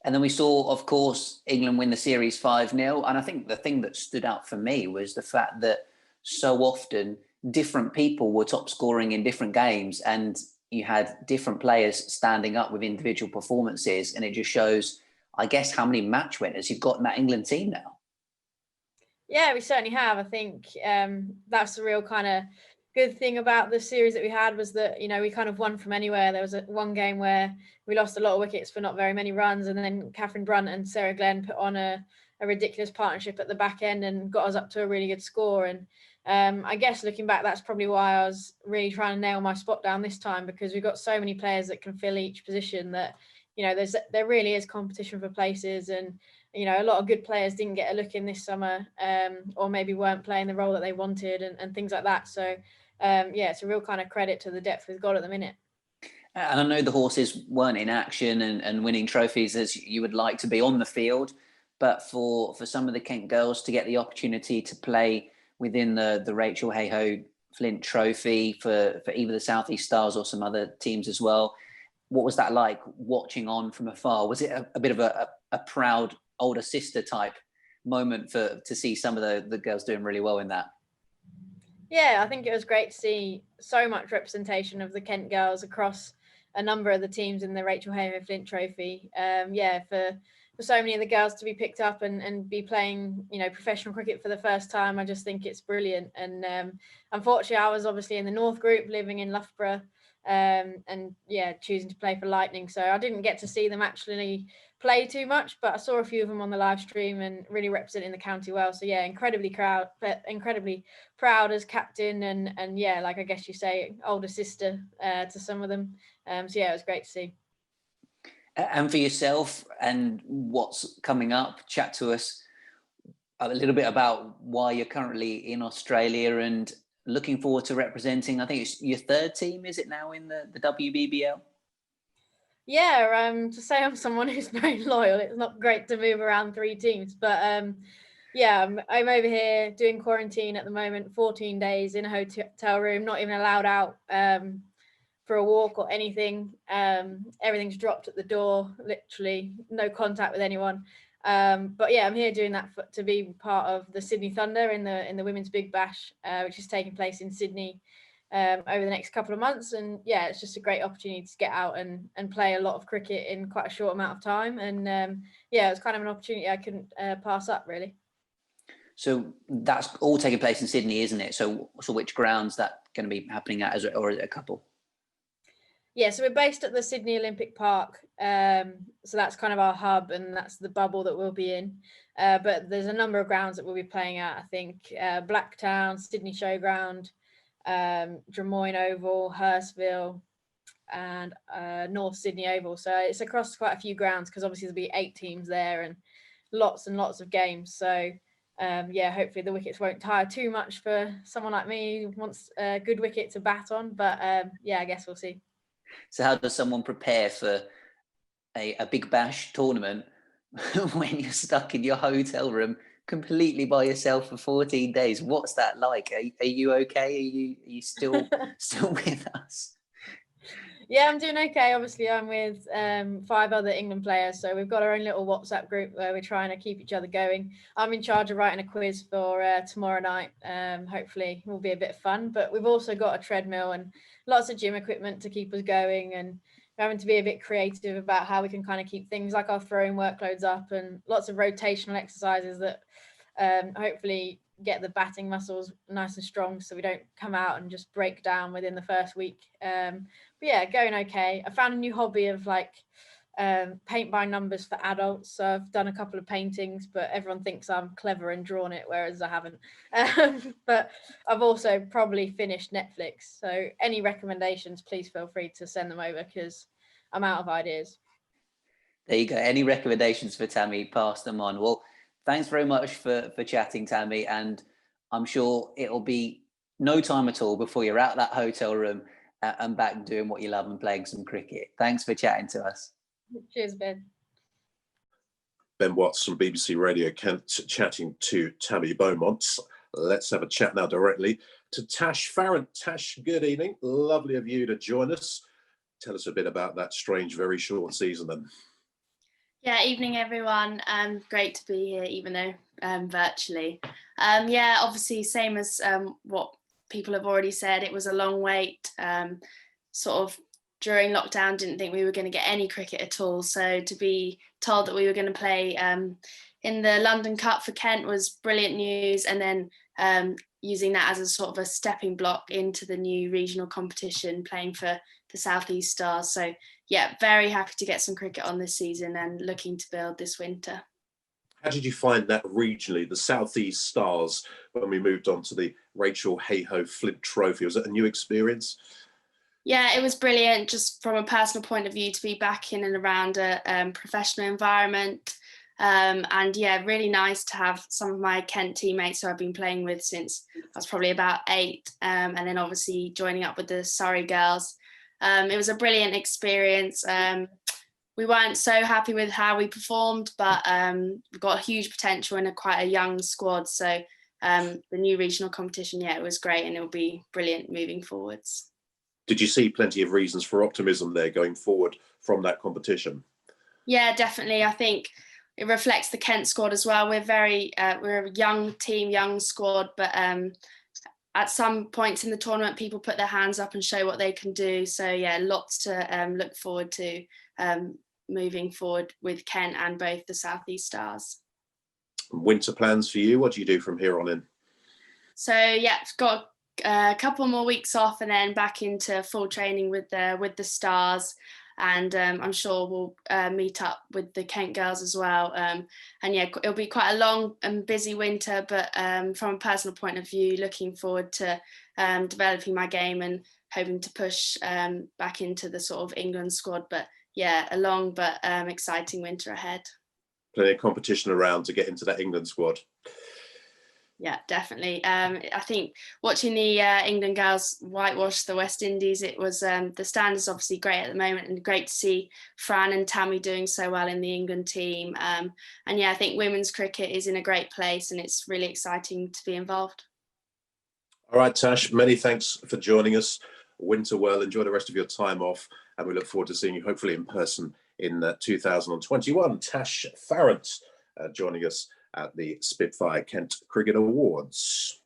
And then we saw, of course, England win the series 5-0. And I think the thing that stood out for me was the fact that so often different people were top scoring in different games, and you had different players standing up with individual performances. And it just shows, I guess, how many match winners you've got in that England team now. Yeah, we certainly have. I think that's the real kind of good thing about the series that we had, was that, you know, we kind of won from anywhere. There was one game where we lost a lot of wickets for not very many runs, and then Catherine Brunt and Sarah Glenn put on a ridiculous partnership at the back end and got us up to a really good score. And I guess looking back, that's probably why I was really trying to nail my spot down this time, because we've got so many players that can fill each position that, you know, there really is competition for places. And, you know, a lot of good players didn't get a look in this summer, or maybe weren't playing the role that they wanted, and things like that. So yeah, it's a real kind of credit to the depth we've got at the minute. And I know the horses weren't in action and winning trophies as you would like to be on the field, but for some of the Kent girls to get the opportunity to play within the Rachel Hayhoe Flint Trophy for either the South East Stars or some other teams as well, what was that like watching on from afar? Was it a bit of a proud older sister type moment to see some of the girls doing really well in that? Yeah, I think it was great to see so much representation of the Kent girls across a number of the teams in the Rachel Hayhoe Flint Trophy. Yeah, for so many of the girls to be picked up and be playing, you know, professional cricket for the first time, I just think it's brilliant. And unfortunately, I was obviously in the North Group, living in Loughborough, and yeah, choosing to play for Lightning. So I didn't get to see them actually play too much, but I saw a few of them on the live stream and really representing the county well. So yeah, incredibly proud as captain, and yeah, like I guess you say, older sister to some of them. So yeah, it was great to see. And for yourself and what's coming up, chat to us a little bit about why you're currently in Australia and looking forward to representing, I think it's your third team, is it now, in the WBBL? Yeah, to say I'm someone who's very loyal, it's not great to move around 3 teams, but yeah, I'm over here doing quarantine at the moment, 14 days in a hotel room, not even allowed out for a walk or anything. Everything's dropped at the door, literally no contact with anyone. But yeah, I'm here doing that to be part of the Sydney Thunder in the Women's Big Bash, which is taking place in Sydney over the next couple of months. And yeah, it's just a great opportunity to get out and play a lot of cricket in quite a short amount of time. And yeah, it was kind of an opportunity I couldn't pass up, really. So that's all taking place in Sydney, isn't it? So which grounds that going to be happening at, or is it a couple? Yeah, so we're based at the Sydney Olympic Park. So that's kind of our hub, and that's the bubble that we'll be in. But there's a number of grounds that we'll be playing at, I think. Blacktown, Sydney Showground, Drummoyne Oval, Hurstville, and North Sydney Oval. So it's across quite a few grounds, because obviously there'll be 8 teams there, and lots and lots of games. So yeah, hopefully the wickets won't tire too much for someone like me who wants a good wicket to bat on. But yeah, I guess we'll see. So how does someone prepare for a Big Bash tournament when you're stuck in your hotel room completely by yourself for 14 days? What's that like? Are you okay? Are you still with us? Yeah, I'm doing okay. Obviously, I'm with 5 other England players, so we've got our own little WhatsApp group where we're trying to keep each other going. I'm in charge of writing a quiz for tomorrow night. Hopefully, it will be a bit of fun. But we've also got a treadmill and lots of gym equipment to keep us going, and we're having to be a bit creative about how we can kind of keep things like our throwing workloads up, and lots of rotational exercises that hopefully get the batting muscles nice and strong so we don't come out and just break down within the first week. But yeah, going okay. I found a new hobby of like paint by numbers for adults. So I've done a couple of paintings, but everyone thinks I'm clever and drawn it, whereas I haven't. But I've also probably finished Netflix. So any recommendations, please feel free to send them over because I'm out of ideas. There you go. Any recommendations for Tammy, pass them on. Well, thanks very much for chatting, Tammy. And I'm sure it'll be no time at all before you're out that hotel room and back doing what you love and playing some cricket. Thanks for chatting to us. Cheers, Ben. Ben Watts from BBC Radio Kent chatting to Tammy Beaumont. Let's have a chat now directly to Tash Farrant. Tash, good evening. Lovely of you to join us. Tell us a bit about that strange, very short season then. Yeah, evening everyone. Great to be here, even though virtually. Yeah, obviously same as what people have already said. It was a long wait. Sort of during lockdown, didn't think we were going to get any cricket at all. So to be told that we were going to play in the London Cup for Kent was brilliant news. And then using that as a sort of a stepping block into the new regional competition, playing for the South East Stars. So yeah, very happy to get some cricket on this season and looking to build this winter. How did you find that regionally, the South East Stars, when we moved on to the Rachel Hayhoe Flint Trophy? Was it a new experience? Yeah, it was brilliant, just from a personal point of view, to be back in and around a professional environment. And yeah, really nice to have some of my Kent teammates who I've been playing with since I was probably about 8. And then obviously joining up with the Surrey girls. It was a brilliant experience. We weren't so happy with how we performed, but we've got huge potential in quite a young squad. So the new regional competition, yeah, it was great and it will be brilliant moving forwards. Did you see plenty of reasons for optimism there going forward from that competition? Yeah, definitely. I think it reflects the Kent squad as well. We're we're a young team, young squad, but at some points in the tournament, people put their hands up and show what they can do. So yeah, lots to look forward to moving forward with Kent and both the South East Stars. Winter plans for you? What do you do from here on in? So yeah, got a couple more weeks off and then back into full training with the Stars. And I'm sure we'll meet up with the Kent girls as well. And yeah, it'll be quite a long and busy winter, but from a personal point of view, looking forward to developing my game and hoping to push back into the sort of England squad. But yeah, a long but exciting winter ahead. Plenty of competition around to get into that England squad. Yeah, definitely. I think watching the England girls whitewash the West Indies, it was the standards obviously great at the moment, and great to see Fran and Tammy doing so well in the England team. And yeah, I think women's cricket is in a great place and it's really exciting to be involved. All right, Tash, many thanks for joining us. Winter well, enjoy the rest of your time off, and we look forward to seeing you hopefully in person in 2021. Tash Farrant joining us at the Spitfire Kent Cricket Awards.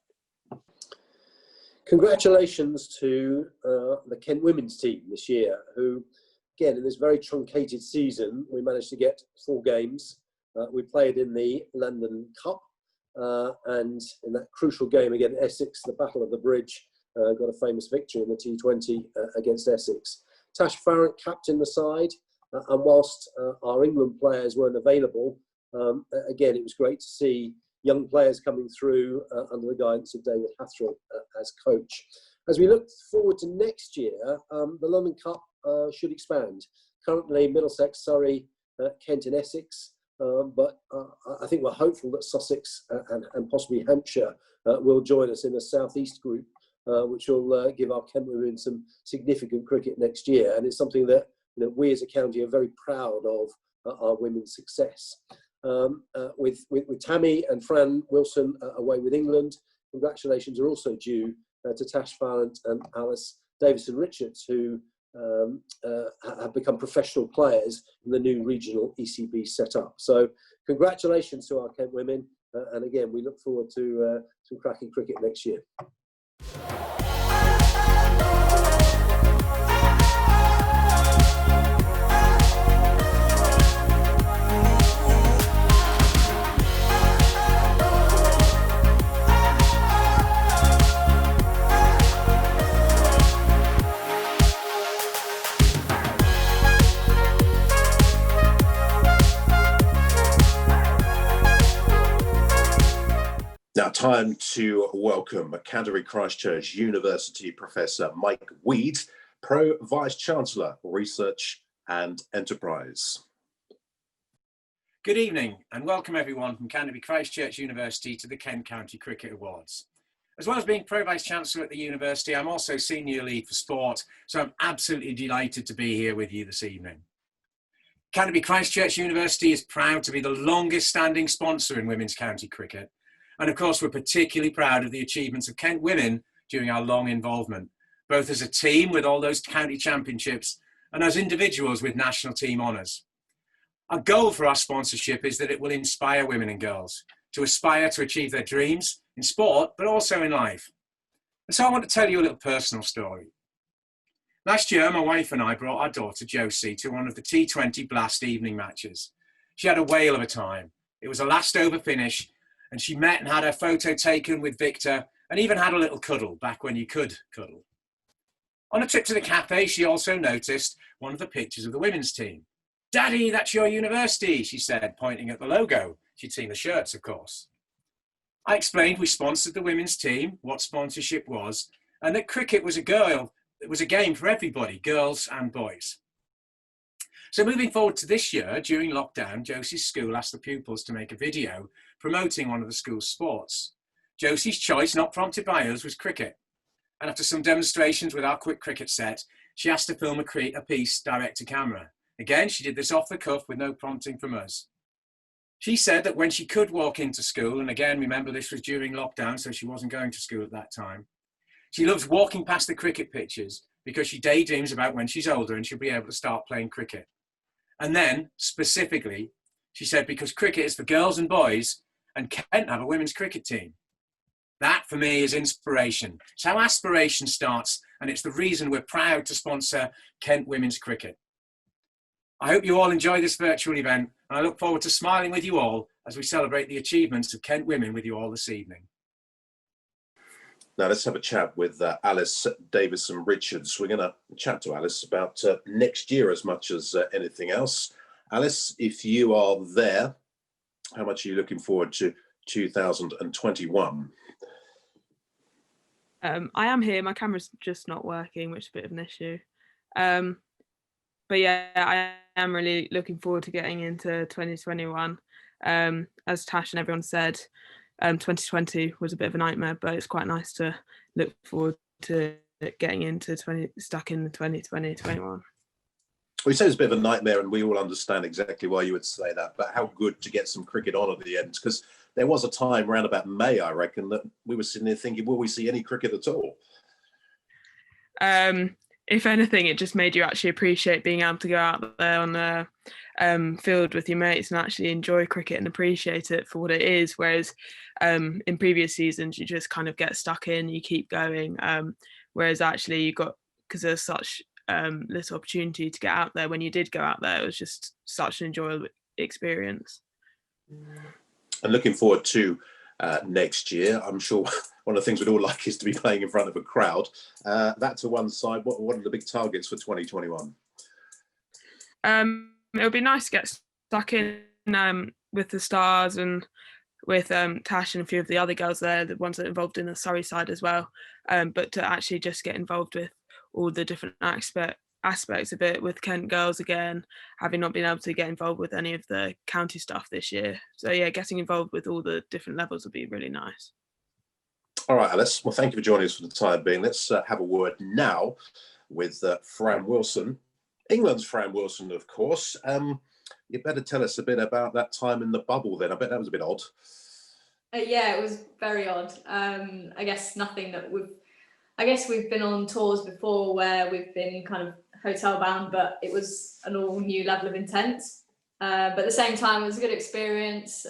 Congratulations to the Kent women's team this year, who, again, in this very truncated season, we managed to get 4 games. We played in the London Cup, and in that crucial game against Essex, the Battle of the Bridge, got a famous victory in the T20 against Essex. Tash Farrant captained the side, and whilst our England players weren't available, again, it was great to see young players coming through under the guidance of David Hathrell as coach. As we look forward to next year, the London Cup should expand. Currently, Middlesex, Surrey, Kent and Essex but I think we're hopeful that Sussex and possibly Hampshire will join us in the southeast group, which will give our Kent women some significant cricket next year. And it's something that we as a county are very proud of, our women's success. With Tammy and Fran Wilson away with England, congratulations are also due to Tash Farrant and Alice Davison-Richards, who have become professional players in the new regional ECB setup. So congratulations to our Kent women, and again, we look forward to some cracking cricket next year. Now, time to welcome Canterbury Christchurch University Professor Mike Weed, Pro Vice-Chancellor, Research and Enterprise. Good evening and welcome everyone from Canterbury Christchurch University to the Kent County Cricket Awards. As well as being Pro Vice-Chancellor at the University, I'm also Senior Lead for Sport, so I'm absolutely delighted to be here with you this evening. Canterbury Christchurch University is proud to be the longest standing sponsor in women's county cricket. And of course, we're particularly proud of the achievements of Kent women during our long involvement, both as a team with all those county championships and as individuals with national team honours. Our goal for our sponsorship is that it will inspire women and girls to aspire to achieve their dreams in sport, but also in life. And so I want to tell you a little personal story. Last year, my wife and I brought our daughter Josie to one of the T20 Blast evening matches. She had a whale of a time. It was a last over finish, and she met and had her photo taken with Victor and even had a little cuddle back when you could cuddle. On a trip to the cafe, she also noticed one of the pictures of the women's team. "Daddy, that's your university," she said, pointing at the logo. She'd seen the shirts, of course. I explained we sponsored the women's team, what sponsorship was, and that cricket was a game for everybody, girls and boys. So moving forward to this year, during lockdown, Josie's school asked the pupils to make a video promoting one of the school's sports. Josie's choice, not prompted by us, was cricket. And after some demonstrations with our quick cricket set, she asked to film a piece direct to camera. Again, she did this off the cuff with no prompting from us. She said that when she could walk into school, and again, remember this was during lockdown, so she wasn't going to school at that time, she loves walking past the cricket pitches because she daydreams about when she's older and she'll be able to start playing cricket. And then, specifically, she said because cricket is for girls and boys and Kent have a women's cricket team. That, for me, is inspiration. It's how aspiration starts, and it's the reason we're proud to sponsor Kent Women's Cricket. I hope you all enjoy this virtual event, and I look forward to smiling with you all as we celebrate the achievements of Kent women with you all this evening. Now let's have a chat with Alice Davison-Richards. We're going to chat to Alice about next year as much as anything else. Alice, if you are there, how much are you looking forward to 2021? I am here. My camera's just not working, which is a bit of an issue. But yeah, I am really looking forward to getting into 2021. As Tash and everyone said, 2020 was a bit of a nightmare, but it's quite nice to look forward to getting into stuck in 2020, 21. We say it's a bit of a nightmare, and we all understand exactly why you would say that, but how good to get some cricket on at the end, because there was a time around about May, I reckon, that we were sitting there thinking, will we see any cricket at all? If anything, it just made you actually appreciate being able to go out there on the field with your mates and actually enjoy cricket and appreciate it for what it is. Whereas in previous seasons, you just kind of get stuck in, you keep going. Whereas actually you got, because there's such little opportunity to get out there, when you did go out there, it was just such an enjoyable experience. And looking forward to next year, I'm sure one of the things we'd all like is to be playing in front of a crowd. That to one side, what are the big targets for 2021? It would be nice to get stuck in with the Stars and with Tash and a few of the other girls there, the ones that are involved in the Surrey side as well, but to actually just get involved with all the different aspects of it with Kent girls again, having not been able to get involved with any of the county stuff this year. So yeah, getting involved with all the different levels would be really nice. All right, Alice. Well, thank you for joining us for the time being. Let's have a word now with Fran Wilson, England's Fran Wilson, of course. You better tell us a bit about that time in the bubble then. I bet that was a bit odd. Yeah, it was very odd. I guess nothing that we've been on tours before where we've been kind of hotel bound, but it was an all new level of intense. But at the same time, it was a good experience,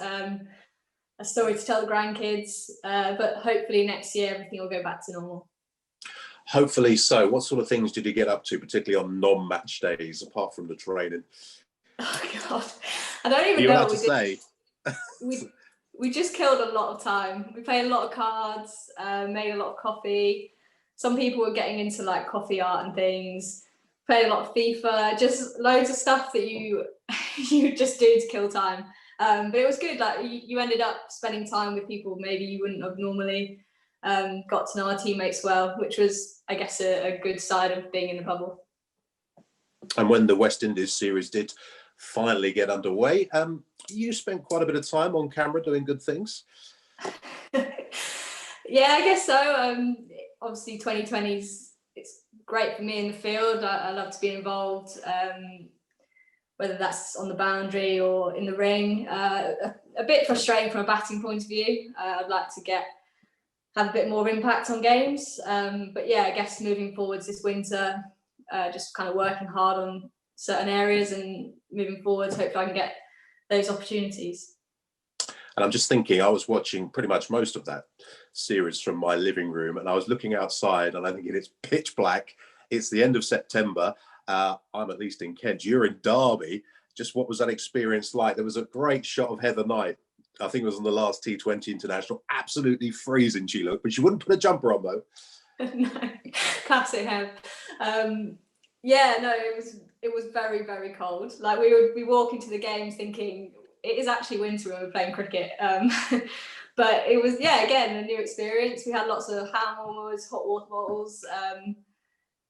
a story to tell the grandkids, but hopefully next year everything will go back to normal. Hopefully so. What sort of things did you get up to, particularly on non-match days, apart from the training? Oh God, I don't even You're know allowed what to say. We just killed a lot of time. We played a lot of cards, made a lot of coffee. Some people were getting into like coffee art and things. Played a lot of FIFA, just loads of stuff that you just do to kill time. But it was good. Like you ended up spending time with people maybe you wouldn't have normally. Got to know our teammates well, which was, I guess, a good side of being in the bubble. And when the West Indies series did finally get underway, you spent quite a bit of time on camera doing good things. Yeah, I guess so. Obviously, 2020's it's great for me in the field. I love to be involved, whether that's on the boundary or in the ring. A bit frustrating from a batting point of view. I'd like to have a bit more impact on games. But yeah, I guess moving forwards this winter, just kind of working hard on certain areas and moving forwards, hopefully I can get those opportunities. And I'm just thinking, I was watching pretty much most of that series from my living room, and I was looking outside and I think it's pitch black. It's the end of September. I'm at least in Kent. You're in Derby. Just what was that experience like? There was a great shot of Heather Knight. I think it was on the last T20 International. Absolutely freezing she looked, but she wouldn't put a jumper on though. No, classic Hev. Yeah, no, it was very, very cold. Like we would be walking to the games thinking it is actually winter when we're playing cricket. But it was, yeah, again, a new experience. We had lots of hand warmers, hot water bottles.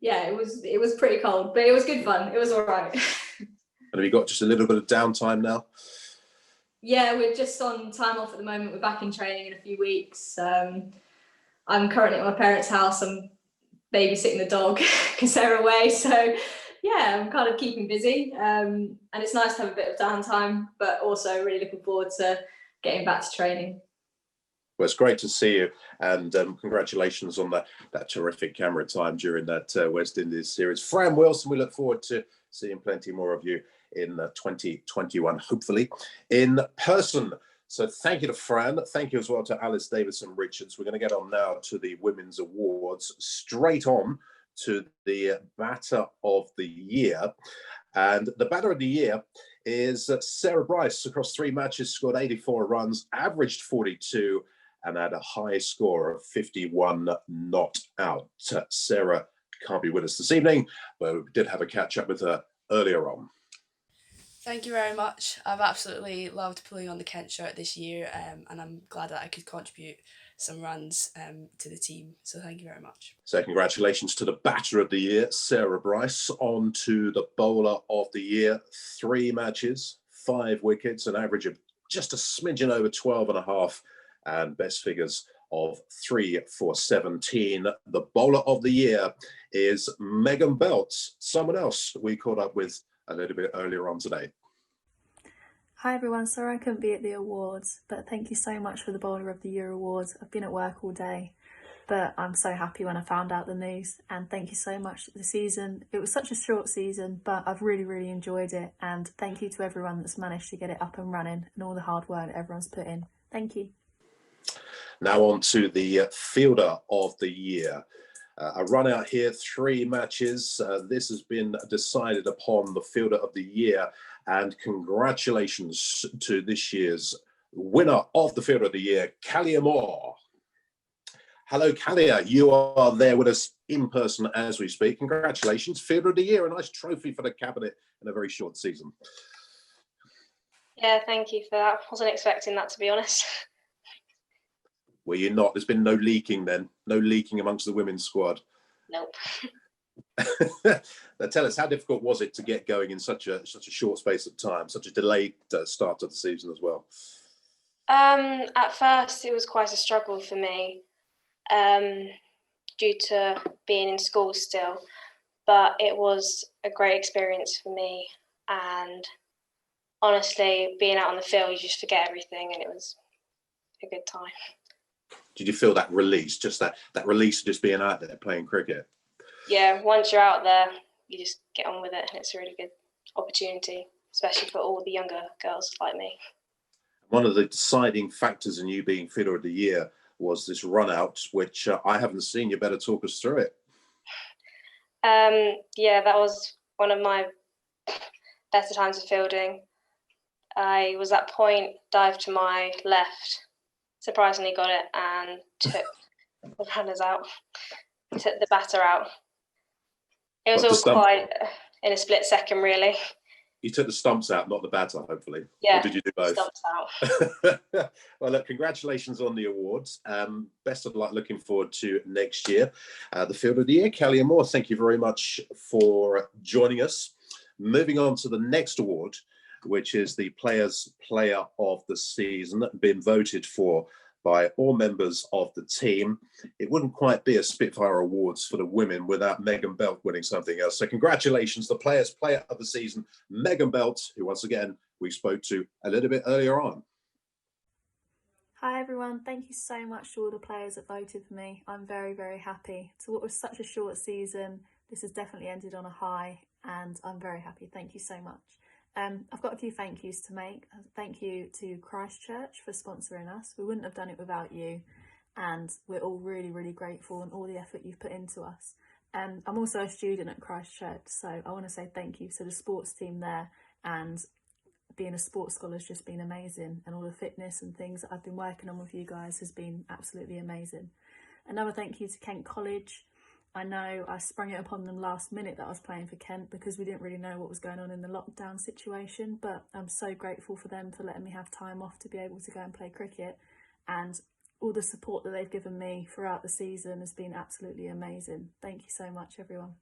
Yeah, it was pretty cold, but it was good fun. It was all right. And have you got just a little bit of downtime now? Yeah, we're just on time off at the moment. We're back in training in a few weeks. I'm currently at my parents' house. I'm babysitting the dog because they're away. So yeah, I'm kind of keeping busy. And it's nice to have a bit of downtime, but also really looking forward to getting back to training. Well, it's great to see you, and congratulations on that terrific camera time during that West Indies series. Fran Wilson, we look forward to seeing plenty more of you in 2021, hopefully in person. So thank you to Fran. Thank you as well to Alice Davidson-Richards. We're going to get on now to the Women's Awards, straight on to the Batter of the Year. And the Batter of the Year is Sarah Bryce. Across 3 matches, scored 84 runs, averaged 42, and had a high score of 51 not out. Sarah can't be with us this evening, but we did have a catch up with her earlier on. Thank you very much. I've absolutely loved pulling on the Kent shirt this year, and I'm glad that I could contribute some runs to the team. So thank you very much. So congratulations to the Batter of the Year, Sarah Bryce. On to the Bowler of the Year. 3 matches, 5 wickets, an average of just a smidgen over 12.5, and best figures of 3 for 17. The Bowler of the Year is Megan Belts, someone else we caught up with a little bit earlier on today. Hi everyone, sorry I couldn't be at the awards, but thank you so much for the Bowler of the Year awards. I've been at work all day, but I'm so happy when I found out the news, and thank you so much. The season, it was such a short season, but I've really enjoyed it, and thank you to everyone that's managed to get it up and running and all the hard work everyone's put in. Thank you. Now on to the Fielder of the Year. A run out here, 3 matches. This has been decided upon the Fielder of the Year, and congratulations to this year's winner of the Fielder of the Year, Callia Moore. Hello, Callia. You are there with us in person as we speak. Congratulations, Fielder of the Year. A nice trophy for the cabinet in a very short season. Yeah, thank you for that. Wasn't expecting that, to be honest. Were you not? There's been no leaking then? No leaking amongst the women's squad? Nope. Now tell us, how difficult was it to get going in such a short space of time, such a delayed start to the season as well? At first, it was quite a struggle for me due to being in school still, but it was a great experience for me. And honestly, being out on the field, you just forget everything, and it was a good time. Did you feel that release, just that release of just being out there playing cricket? Yeah, once you're out there, you just get on with it, and it's a really good opportunity, especially for all the younger girls like me. One of the deciding factors in you being Fielder of the Year was this run out, which I haven't seen. You better talk us through it. Yeah, that was one of my better times of fielding. I was at point, dived to my left, surprisingly got it, and took the runners out, took the batter out. It was all quite in a split second, really. You took the stumps out, not the batter, hopefully. Yeah, or did you do both? Stumps out. Well, look, congratulations on the awards. Best of luck. Looking forward to next year. The Fielder of the Year, Kelly and Moore, thank you very much for joining us. Moving on to the next award, which is the Players' Player of the Season, been voted for by all members of the team. It wouldn't quite be a Spitfire Awards for the women without Megan Belt winning something else. So congratulations, the Players' Player of the Season, Megan Belt, who once again we spoke to a little bit earlier on. Hi everyone, thank you so much to all the players that voted for me. I'm very, very happy. So what was such a short season, this has definitely ended on a high and I'm very happy. Thank you so much. I've got a few thank yous to make. Thank you to Christchurch for sponsoring us. We wouldn't have done it without you, and we're all really, really grateful and all the effort you've put into us. I'm also a student at Christchurch, so I want to say thank you to the sports team there, and being a sports scholar has just been amazing, and all the fitness and things that I've been working on with you guys has been absolutely amazing. Another thank you to Kent College. I know I sprung it upon them last minute that I was playing for Kent because we didn't really know what was going on in the lockdown situation, but I'm so grateful for them for letting me have time off to be able to go and play cricket, and all the support that they've given me throughout the season has been absolutely amazing. Thank you so much, everyone.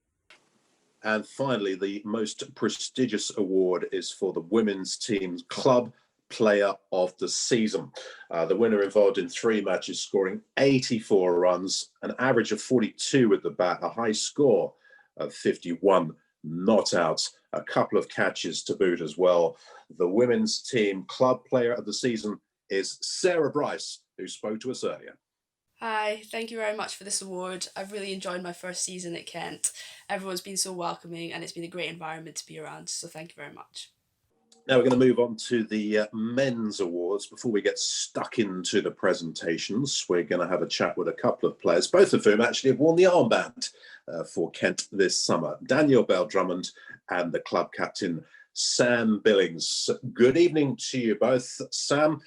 And finally, the most prestigious award is for the women's team's Club Player of the Season. The winner involved in 3 matches, scoring 84 runs, an average of 42 at the bat, a high score of 51 not out, a couple of catches to boot as well. The women's team Club Player of the Season is Sarah Bryce, who spoke to us earlier. Hi, thank you very much for this award. I've really enjoyed my first season at Kent. Everyone's been so welcoming and it's been a great environment to be around, so thank you very much. Now we're going to move on to the men's awards. Before we get stuck into the presentations, we're going to have a chat with a couple of players, both of whom actually have worn the armband for Kent this summer. Daniel Bell-Drummond and the club captain, Sam Billings. Good evening to you both. Sam,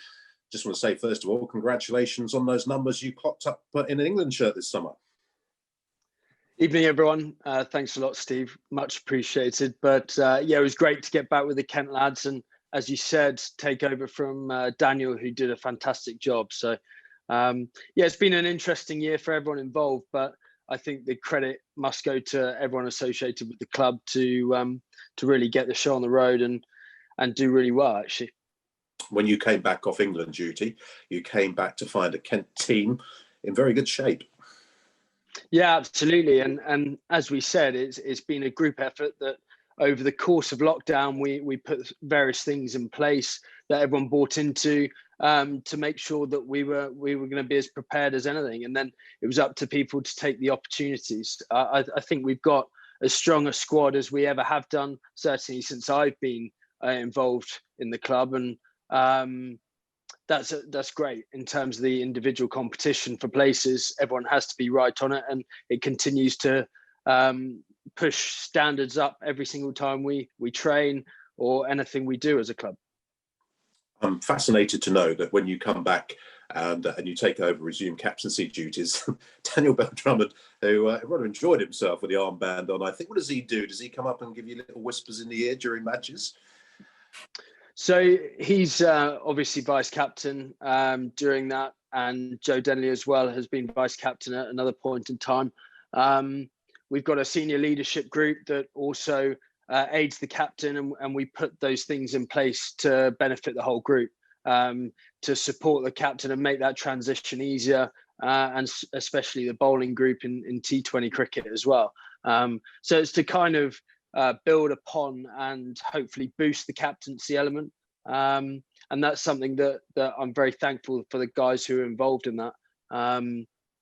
just want to say, first of all, congratulations on those numbers you clocked up in an England shirt this summer. Evening, everyone. Thanks a lot, Steve. Much appreciated. But yeah, it was great to get back with the Kent lads and, as you said, take over from Daniel, who did a fantastic job. So yeah, it's been an interesting year for everyone involved, but I think the credit must go to everyone associated with the club to really get the show on the road and do really well, actually. When you came back off England duty, you came back to find a Kent team in very good shape. Yeah, absolutely. And as we said, it's been a group effort that over the course of lockdown, we put various things in place that everyone bought into to make sure that we were going to be as prepared as anything. And then it was up to people to take the opportunities. I think we've got as strong a squad as we ever have done, certainly since I've been involved in the club. And that's great in terms of the individual competition for places. Everyone has to be right on it, and it continues to push standards up every single time we train or anything we do as a club. I'm fascinated to know that when you come back and you take over, resume captaincy duties, Daniel Bell-Drummond, who rather enjoyed himself with the armband on, I think, what does he do? Does he come up and give you little whispers in the ear during matches? So he's obviously vice captain during that, and Joe Denley as well has been vice captain at another point in time. we've got a senior leadership group that also aids the captain, and we put those things in place to benefit the whole group, to support the captain and make that transition easier, and especially the bowling group in T20 cricket as well. So it's to kind of build upon and hopefully boost the captaincy element. And that's something that I'm very thankful for the guys who are involved in that.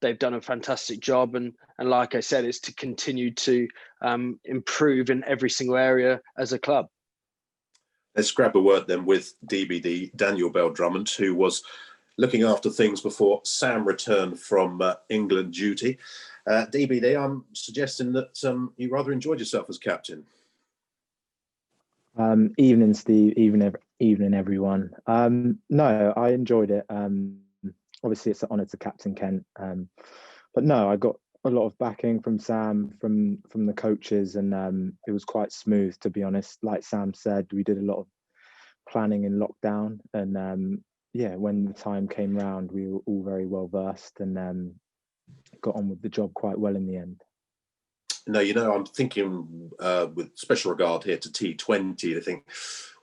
They've done a fantastic job, and like I said, it's to continue to improve in every single area as a club. Let's grab a word then with DBD, Daniel Bell-Drummond, who was looking after things before Sam returned from England duty. DBD, I'm suggesting that you rather enjoyed yourself as captain. Evening, Steve. Evening, everyone. No, I enjoyed it. Obviously, it's an honour to captain Kent. But no, I got a lot of backing from Sam, from the coaches, and it was quite smooth, to be honest. Like Sam said, we did a lot of planning in lockdown, and yeah, when the time came round, we were all very well versed and got on with the job quite well in the end. No, I'm thinking with special regard here to T20, I think,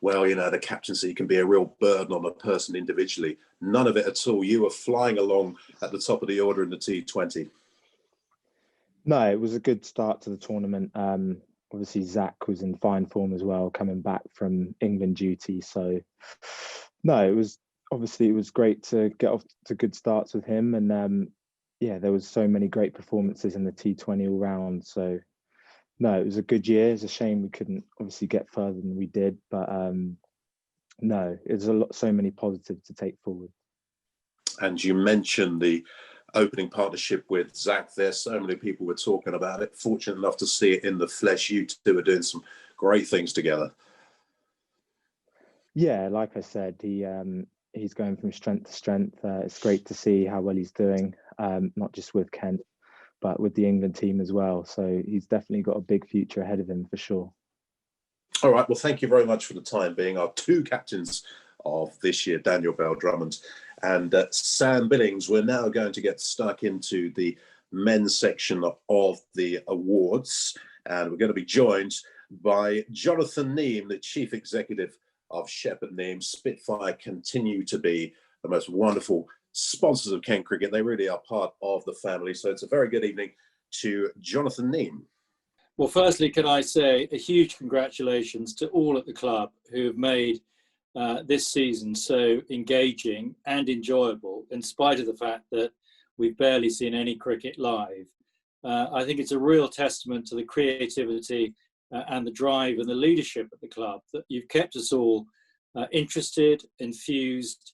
well, the captaincy can be a real burden on a person individually. None of it at all. You were flying along at the top of the order in the T20. No, it was a good start to the tournament. Obviously, Zach was in fine form as well, coming back from England duty. So, no, it was great to get off to good starts with him. And yeah, there was so many great performances in the T20 all round. So, no, it was a good year. It's a shame we couldn't obviously get further than we did. But no, it's so many positives to take forward. And you mentioned the opening partnership with Zach there. So many people were talking about it. Fortunate enough to see it in the flesh. You two are doing some great things together. Yeah, like I said, he's going from strength to strength. It's great to see how well he's doing, not just with Kent, but with the England team as well. So he's definitely got a big future ahead of him for sure. All right. Well, thank you very much for the time being. Our two captains of this year, Daniel Bell-Drummond and Sam Billings. We're now going to get stuck into the men's section of the awards, and we're going to be joined by Jonathan Neame, the Chief Executive of Shepherd Neame. Spitfire continue to be the most wonderful sponsors of Kent Cricket. They really are part of the family. So it's a very good evening to Jonathan Neame. Well, firstly, can I say a huge congratulations to all at the club who have made this season so engaging and enjoyable, in spite of the fact that we've barely seen any cricket live. I think it's a real testament to the creativity and the drive and the leadership at the club that you've kept us all interested, infused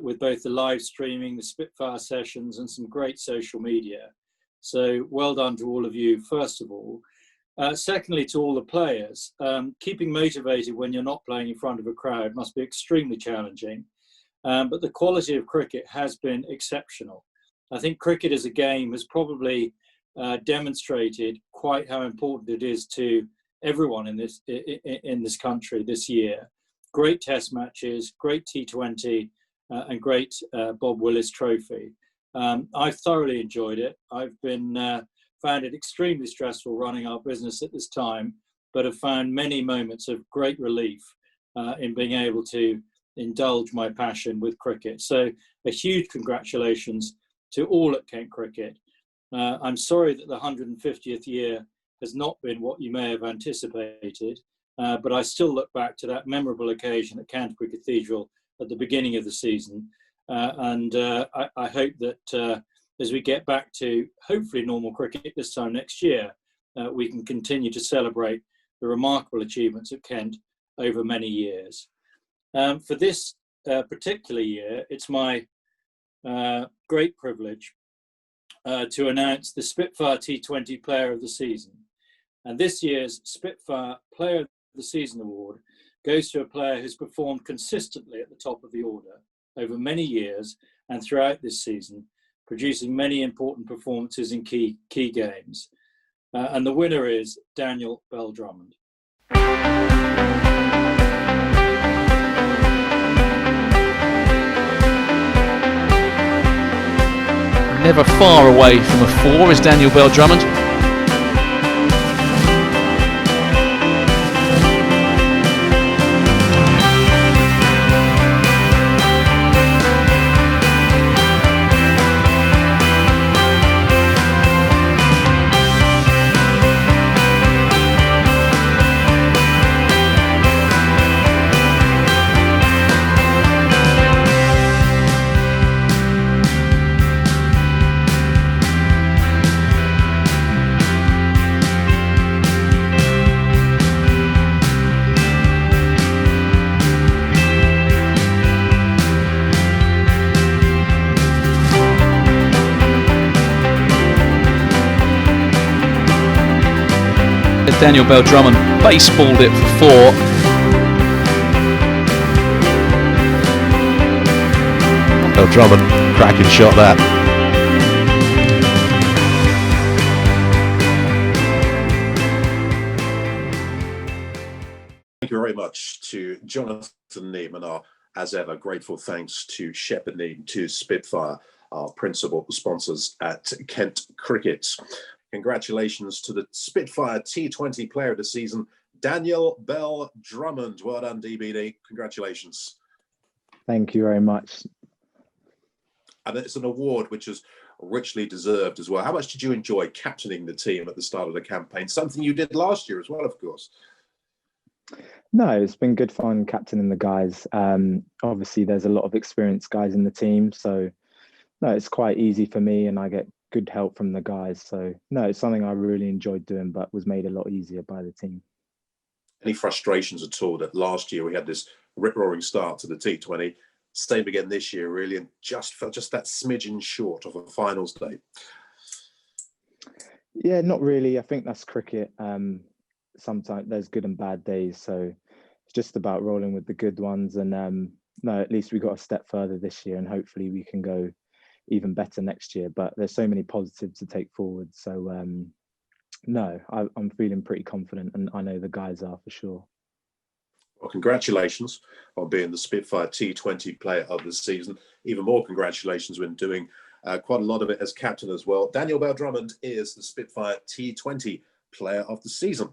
with both the live streaming, the Spitfire sessions, and some great social media. So well done to all of you, first of all. Secondly, to all the players, keeping motivated when you're not playing in front of a crowd must be extremely challenging. But the quality of cricket has been exceptional. I think cricket as a game has probably demonstrated quite how important it is to everyone in this country this year. Great test matches, great T20, and great Bob Willis Trophy. I've thoroughly enjoyed it. I've been found it extremely stressful running our business at this time, but have found many moments of great relief in being able to indulge my passion with cricket. So a huge congratulations to all at Kent Cricket. I'm sorry that the 150th year has not been what you may have anticipated, but I still look back to that memorable occasion at Canterbury Cathedral at the beginning of the season. And I hope that as we get back to hopefully normal cricket this time next year, we can continue to celebrate the remarkable achievements of Kent over many years. For this particular year, it's my great privilege to announce the Spitfire T20 Player of the Season. And this year's Spitfire Player of the Season award goes to a player who's performed consistently at the top of the order over many years and throughout this season, producing many important performances in key games. And the winner is Daniel Bell-Drummond. Never far away from a 4 is Daniel Bell-Drummond. Daniel Bell-Drummond baseballed it for 4. Bell-Drummond, cracking shot that. Thank you very much to Jonathan Neem, and our, as ever, grateful thanks to Shepherd Neem, to Spitfire, our principal sponsors at Kent Cricket. Congratulations to the Spitfire T20 Player of the Season, Daniel Bell-Drummond. Well done, DBD. Congratulations. Thank you very much. And it's an award which is richly deserved as well. How much did you enjoy captaining the team at the start of the campaign? Something you did last year as well, of course. No, it's been good fun captaining the guys. Obviously, there's a lot of experienced guys in the team, so no, it's quite easy for me, and I get good help from the guys. So no, it's something I really enjoyed doing, but was made a lot easier by the team. Any frustrations at all that last year we had this rip-roaring start to the T20? Same again this year, really, and just felt just that smidgen short of a finals day. Yeah, not really. I think that's cricket. Sometimes there's good and bad days, so it's just about rolling with the good ones. And no, at least we got a step further this year, and hopefully we can go even better next year. But there's so many positives to take forward. So no, I'm feeling pretty confident, and I know the guys are for sure. Well, congratulations on being the Spitfire T20 Player of the Season. Even more congratulations when doing quite a lot of it as captain as well. Daniel Bell-Drummond is the Spitfire T20 Player of the Season.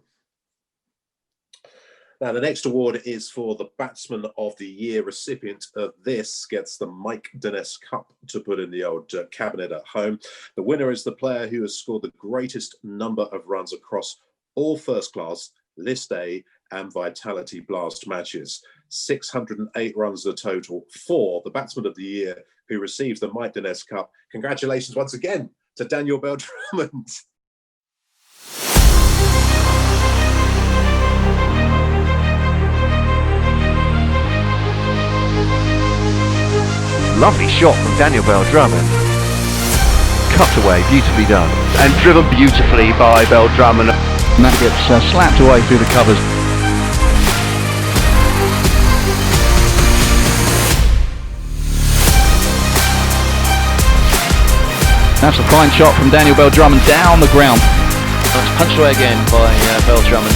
Now, the next award is for the Batsman of the Year. Recipient of this gets the Mike Denness Cup to put in the old cabinet at home. The winner is the player who has scored the greatest number of runs across all first class, List A and Vitality Blast matches. 608 runs a total for the Batsman of the Year who receives the Mike Denness Cup. Congratulations once again to Daniel Bell-Drummond. Lovely shot from Daniel Bell-Drummond. Cut away, beautifully done. And driven beautifully by Bell-Drummond. And that gets slapped away through the covers. That's a fine shot from Daniel Bell-Drummond down the ground. That's punched away again by Bell-Drummond.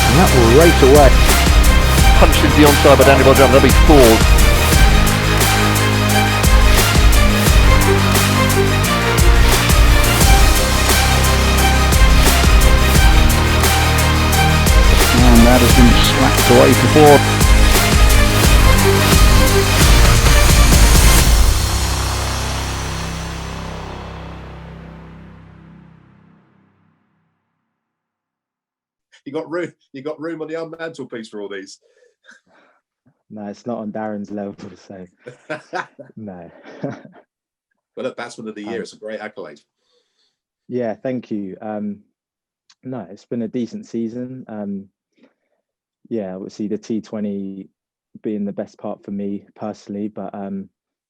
And that will race away. Punched into the onside by Daniel Bell-Drummond. That'll be 4. And that has been slapped away for 4. You got room on the mantelpiece for all these. No, it's not on Darren's level, so no. But at Batsman of the Year, it's a great accolade. Yeah, thank you. No, it's been a decent season. Yeah, obviously the T20 being the best part for me personally, but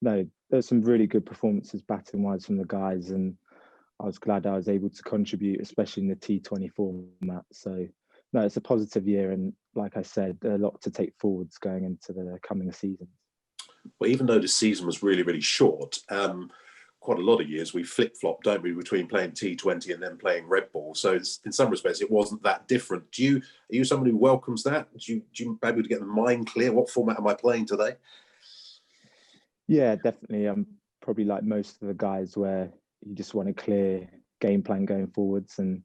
no, there's some really good performances batting wise from the guys, and I was glad I was able to contribute, especially in the T20 format. So no, it's a positive year, and like I said, a lot to take forwards going into the coming season. Well, even though the season was really, really short, quite a lot of years we flip-flop, don't we, between playing T20 and then playing red ball. So in some respects, it wasn't that different. Are you somebody who welcomes that? Do you able to get the mind clear? What format am I playing today? Yeah, definitely. I'm probably like most of the guys where you just want a clear game plan going forwards. And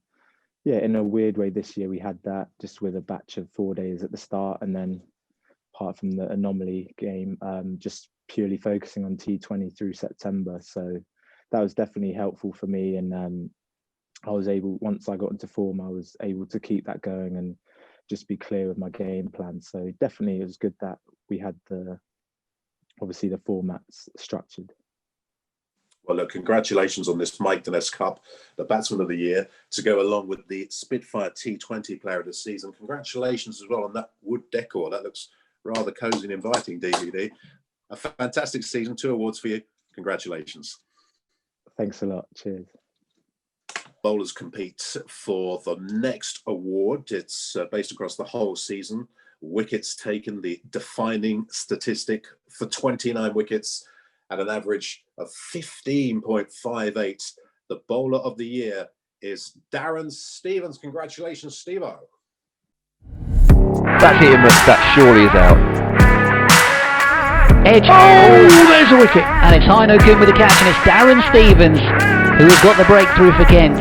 yeah, in a weird way, this year we had that just with a batch of 4 days at the start, and then apart from the anomaly game, just purely focusing on T20 through September. So that was definitely helpful for me. And I was able, once I got into form, I was able to keep that going and just be clear with my game plan. So definitely it was good that we had obviously the formats structured. Well, look, congratulations on this Mike Dennis Cup, the Batsman of the Year, to go along with the Spitfire T20 Player of the Season. Congratulations as well on that wood decor. That looks rather cozy and inviting, DVD. A fantastic season, 2 awards for you. Congratulations. Thanks a lot. Cheers. Bowlers compete for the next award. It's based across the whole season. Wickets taken, the defining statistic for 29 wickets at an average of 15.58. The bowler of the year is Darren Stevens. Congratulations, Steve-O. That's it, that surely is out. Edge. Oh, there's a wicket. And it's high no good with the catch, and it's Darren Stevens who has got the breakthrough for Kent.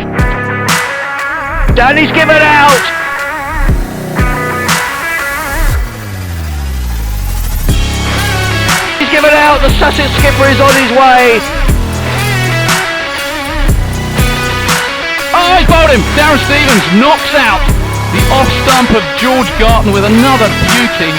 Danny's given out. He's given out. The Sussex skipper is on his way. Oh, he's bowled him. Darren Stevens knocks out the off stump of George Garton with another beauty.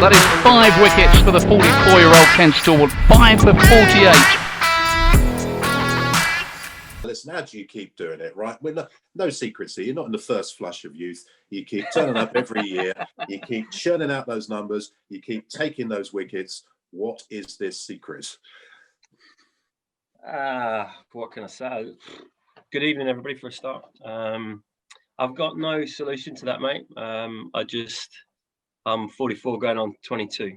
That is 5 wickets for the 44-year-old Kent stalwart. 5 for 48. Listen, how do you keep doing it, right? We're no secrets here. You're not in the first flush of youth. You keep turning up every year. You keep churning out those numbers. You keep taking those wickets. What is this secret? What can I say? Good evening, everybody, for a start. I've got no solution to that, mate. I'm 44 going on 22.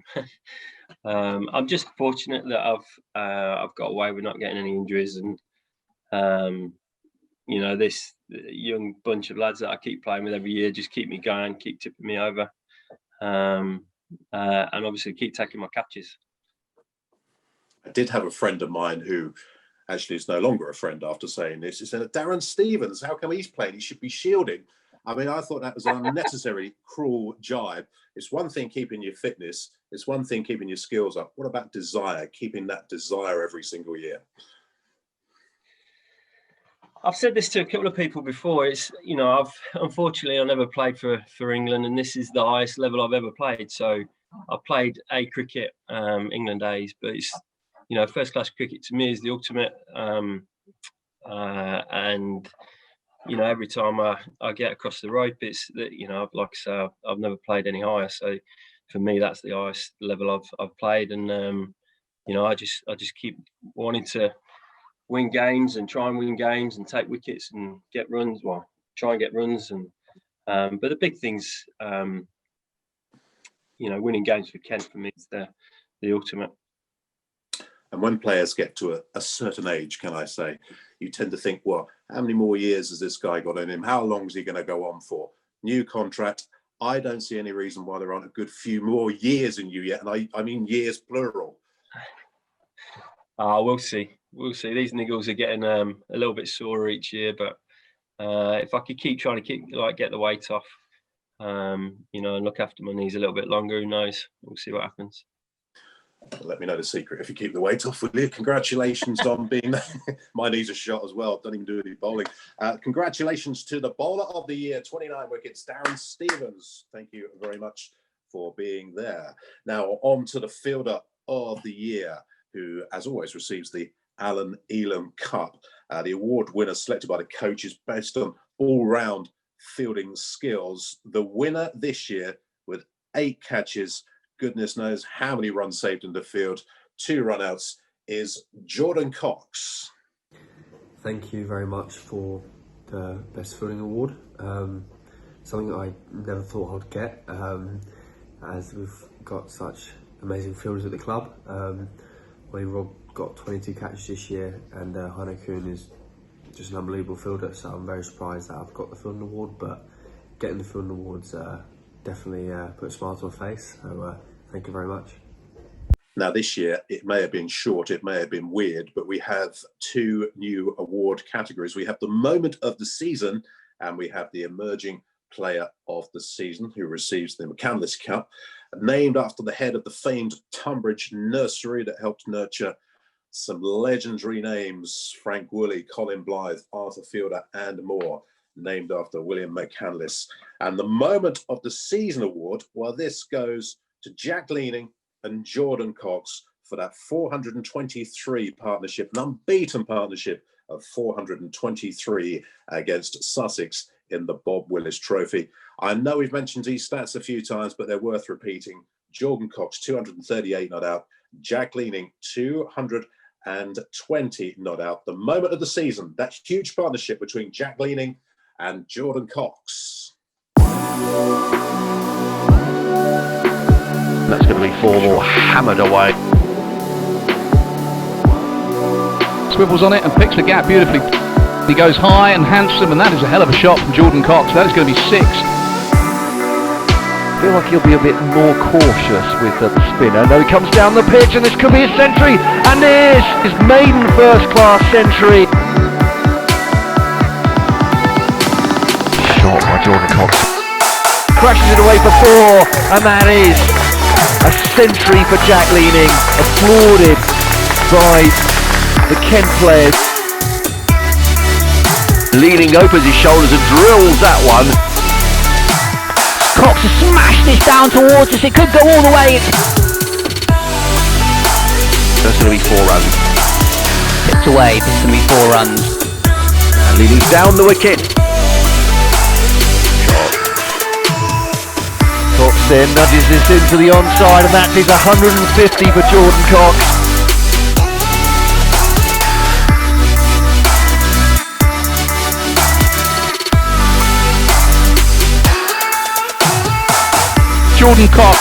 I'm just fortunate that I've got away with not getting any injuries, and you know, this young bunch of lads that I keep playing with every year just keep me going, keep tipping me over, and obviously keep taking my catches. I did have a friend of mine who actually is no longer a friend after saying this. He said, Darren Stevens, how come he's playing? He should be shielding. I mean, I thought that was an unnecessary, cruel jibe. It's one thing keeping your fitness. It's one thing keeping your skills up. What about desire? Keeping that desire every single year? I've said this to a couple of people before. It's, you know, unfortunately I never played for England, and this is the highest level I've ever played. So I played A cricket, England A's, but it's, you know, first class cricket to me is the ultimate. And you know, every time I get across the rope, it's that, you know, like I say, I've never played any higher. So for me, that's the highest level I've played. And you know, I just keep wanting to win games and try and win games and take wickets and get runs. Well, try and get runs. And but the big things, you know, winning games for Kent for me is the ultimate. And when players get to a certain age, can I say, you tend to think, well, how many more years has this guy got in him? How long is he going to go on for? New contract. I don't see any reason why there aren't a good few more years in you yet. And I mean years plural. We'll see. We'll see. These niggles are getting a little bit sore each year, but if I could keep trying to get the weight off, you know, and look after my knees a little bit longer, who knows? We'll see what happens. Let me know the secret if you keep the weight off, will you? Congratulations on being my knees are shot as well. Don't even do any bowling. Congratulations to the bowler of the year, 29 wickets, Darren Stevens. Thank you very much for being there. Now on to the fielder of the year, who, as always, receives the Alan Elam Cup. The award winner selected by the coaches based on all-round fielding skills. The winner this year with 8 catches, goodness knows how many runs saved in the field, 2 run-outs, is Jordan Cox. Thank you very much for the Best Fielding Award. Something I never thought I'd get, as we've got such amazing fielders at the club. Rob got 22 catches this year, and Heino Kuhn is just an unbelievable fielder, so I'm very surprised that I've got the Fielding Award, but getting the Fielding Awards definitely put a smile to my face, so thank you very much. Now this year, it may have been short, it may have been weird, but we have 2 new award categories. We have the moment of the season, and we have the emerging player of the season, who receives the McCandless Cup, named after the head of the famed Tunbridge nursery that helped nurture some legendary names: Frank Woolley, Colin Blythe, Arthur Fielder, and more. named after William McCandless. And the Moment of the Season award, well, this goes to Jack Leaning and Jordan Cox for that 423 partnership, an unbeaten partnership of 423 against Sussex in the Bob Willis Trophy. I know we've mentioned these stats a few times, but they're worth repeating. Jordan Cox, 238 not out. Jack Leaning, 220 not out. The Moment of the Season, that huge partnership between Jack Leaning and Jordan Cox. That's going to be 4 more hammered away. Swivels on it and picks the gap beautifully. He goes high and handsome, and that is a hell of a shot from Jordan Cox. That is going to be 6. I feel like he'll be a bit more cautious with the spinner. No, he comes down the pitch, and this could be a century, and this is maiden first-class century. Shot by Jordan Cox. Crashes it away for 4, and that is a century for Jack Leaning, applauded by the Kent players. Leaning opens his shoulders and drills that one. Cox has smashed this down towards us, it could go all the way. That's going to be 4 runs. Tipped away, this is going to be 4 runs. And Leaning's down the wicket. Cox then nudges this into the onside, and that is 150 for Jordan Cox. Jordan Cox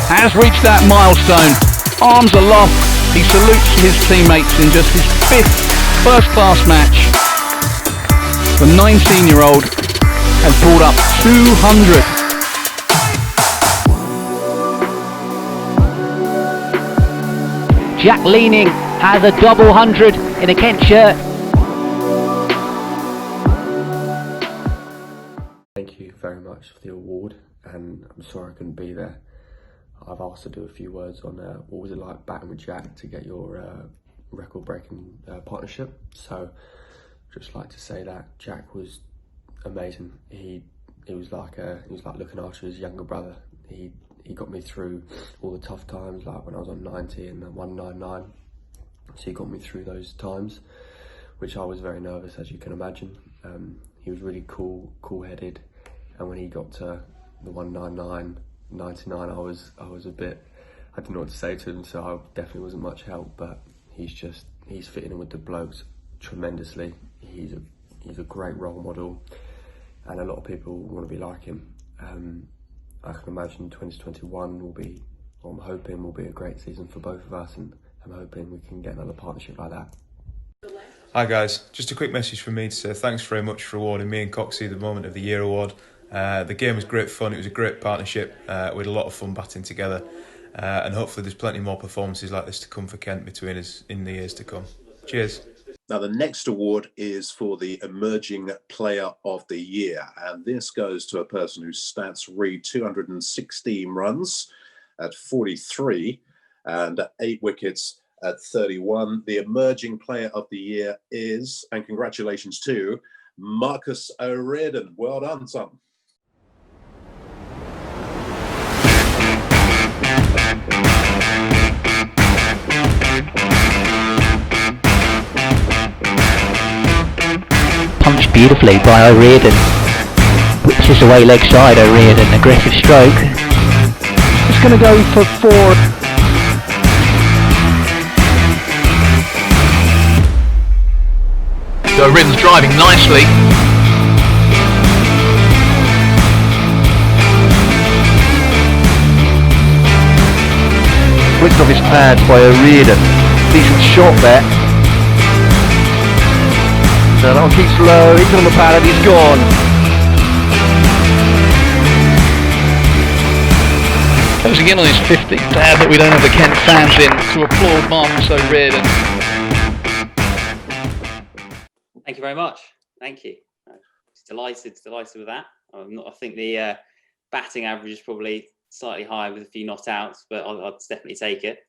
has reached that milestone. Arms aloft, he salutes his teammates in just his 5th first-class match. The 19-year-old has brought up 200. Jack Leaning has a double 100 in a Kent shirt. Thank you very much for the award, and I'm sorry I couldn't be there. I've asked to do a few words on what was it like batting with Jack to get your record-breaking partnership. So, just like to say that Jack was amazing. He was like looking after his younger brother. He got me through all the tough times, like when I was on 90 and 199. So he got me through those times, which I was very nervous, as you can imagine. He was really cool-headed, and when he got to the 199, 99, I was a bit, I didn't know what to say to him, so I definitely wasn't much help. But he's fitting in with the blokes tremendously. He's a great role model, and a lot of people want to be like him. I can imagine 2021 I'm hoping will be a great season for both of us, and I'm hoping we can get another partnership like that. Hi guys, just a quick message from me to say thanks very much for awarding me and Coxie the Moment of the Year award. The game was great fun, it was a great partnership, we had a lot of fun batting together, and hopefully there's plenty more performances like this to come for Kent between us in the years to come. Cheers. Now, the next award is for the Emerging Player of the Year, and this goes to a person whose stats read 216 runs at 43 and 8 wickets at 31. The Emerging Player of the Year is, and congratulations to, Marcus O'Riordan. Well done, son. Punched beautifully by O'Riordan. Whips this away leg side, O'Riordan, aggressive stroke. It's going to go for 4. O'Riordan's driving nicely. Flicked off his pads by O'Riordan. Decent shot there. So that one keeps low, he's on the pad and he's gone. Goes again on his 50th. Glad that we don't have the Kent fans in to applaud Marcus O'Riordan. Thank you very much. Thank you. Delighted with that. I think the batting average is probably slightly higher with a few not outs, but I'll definitely take it.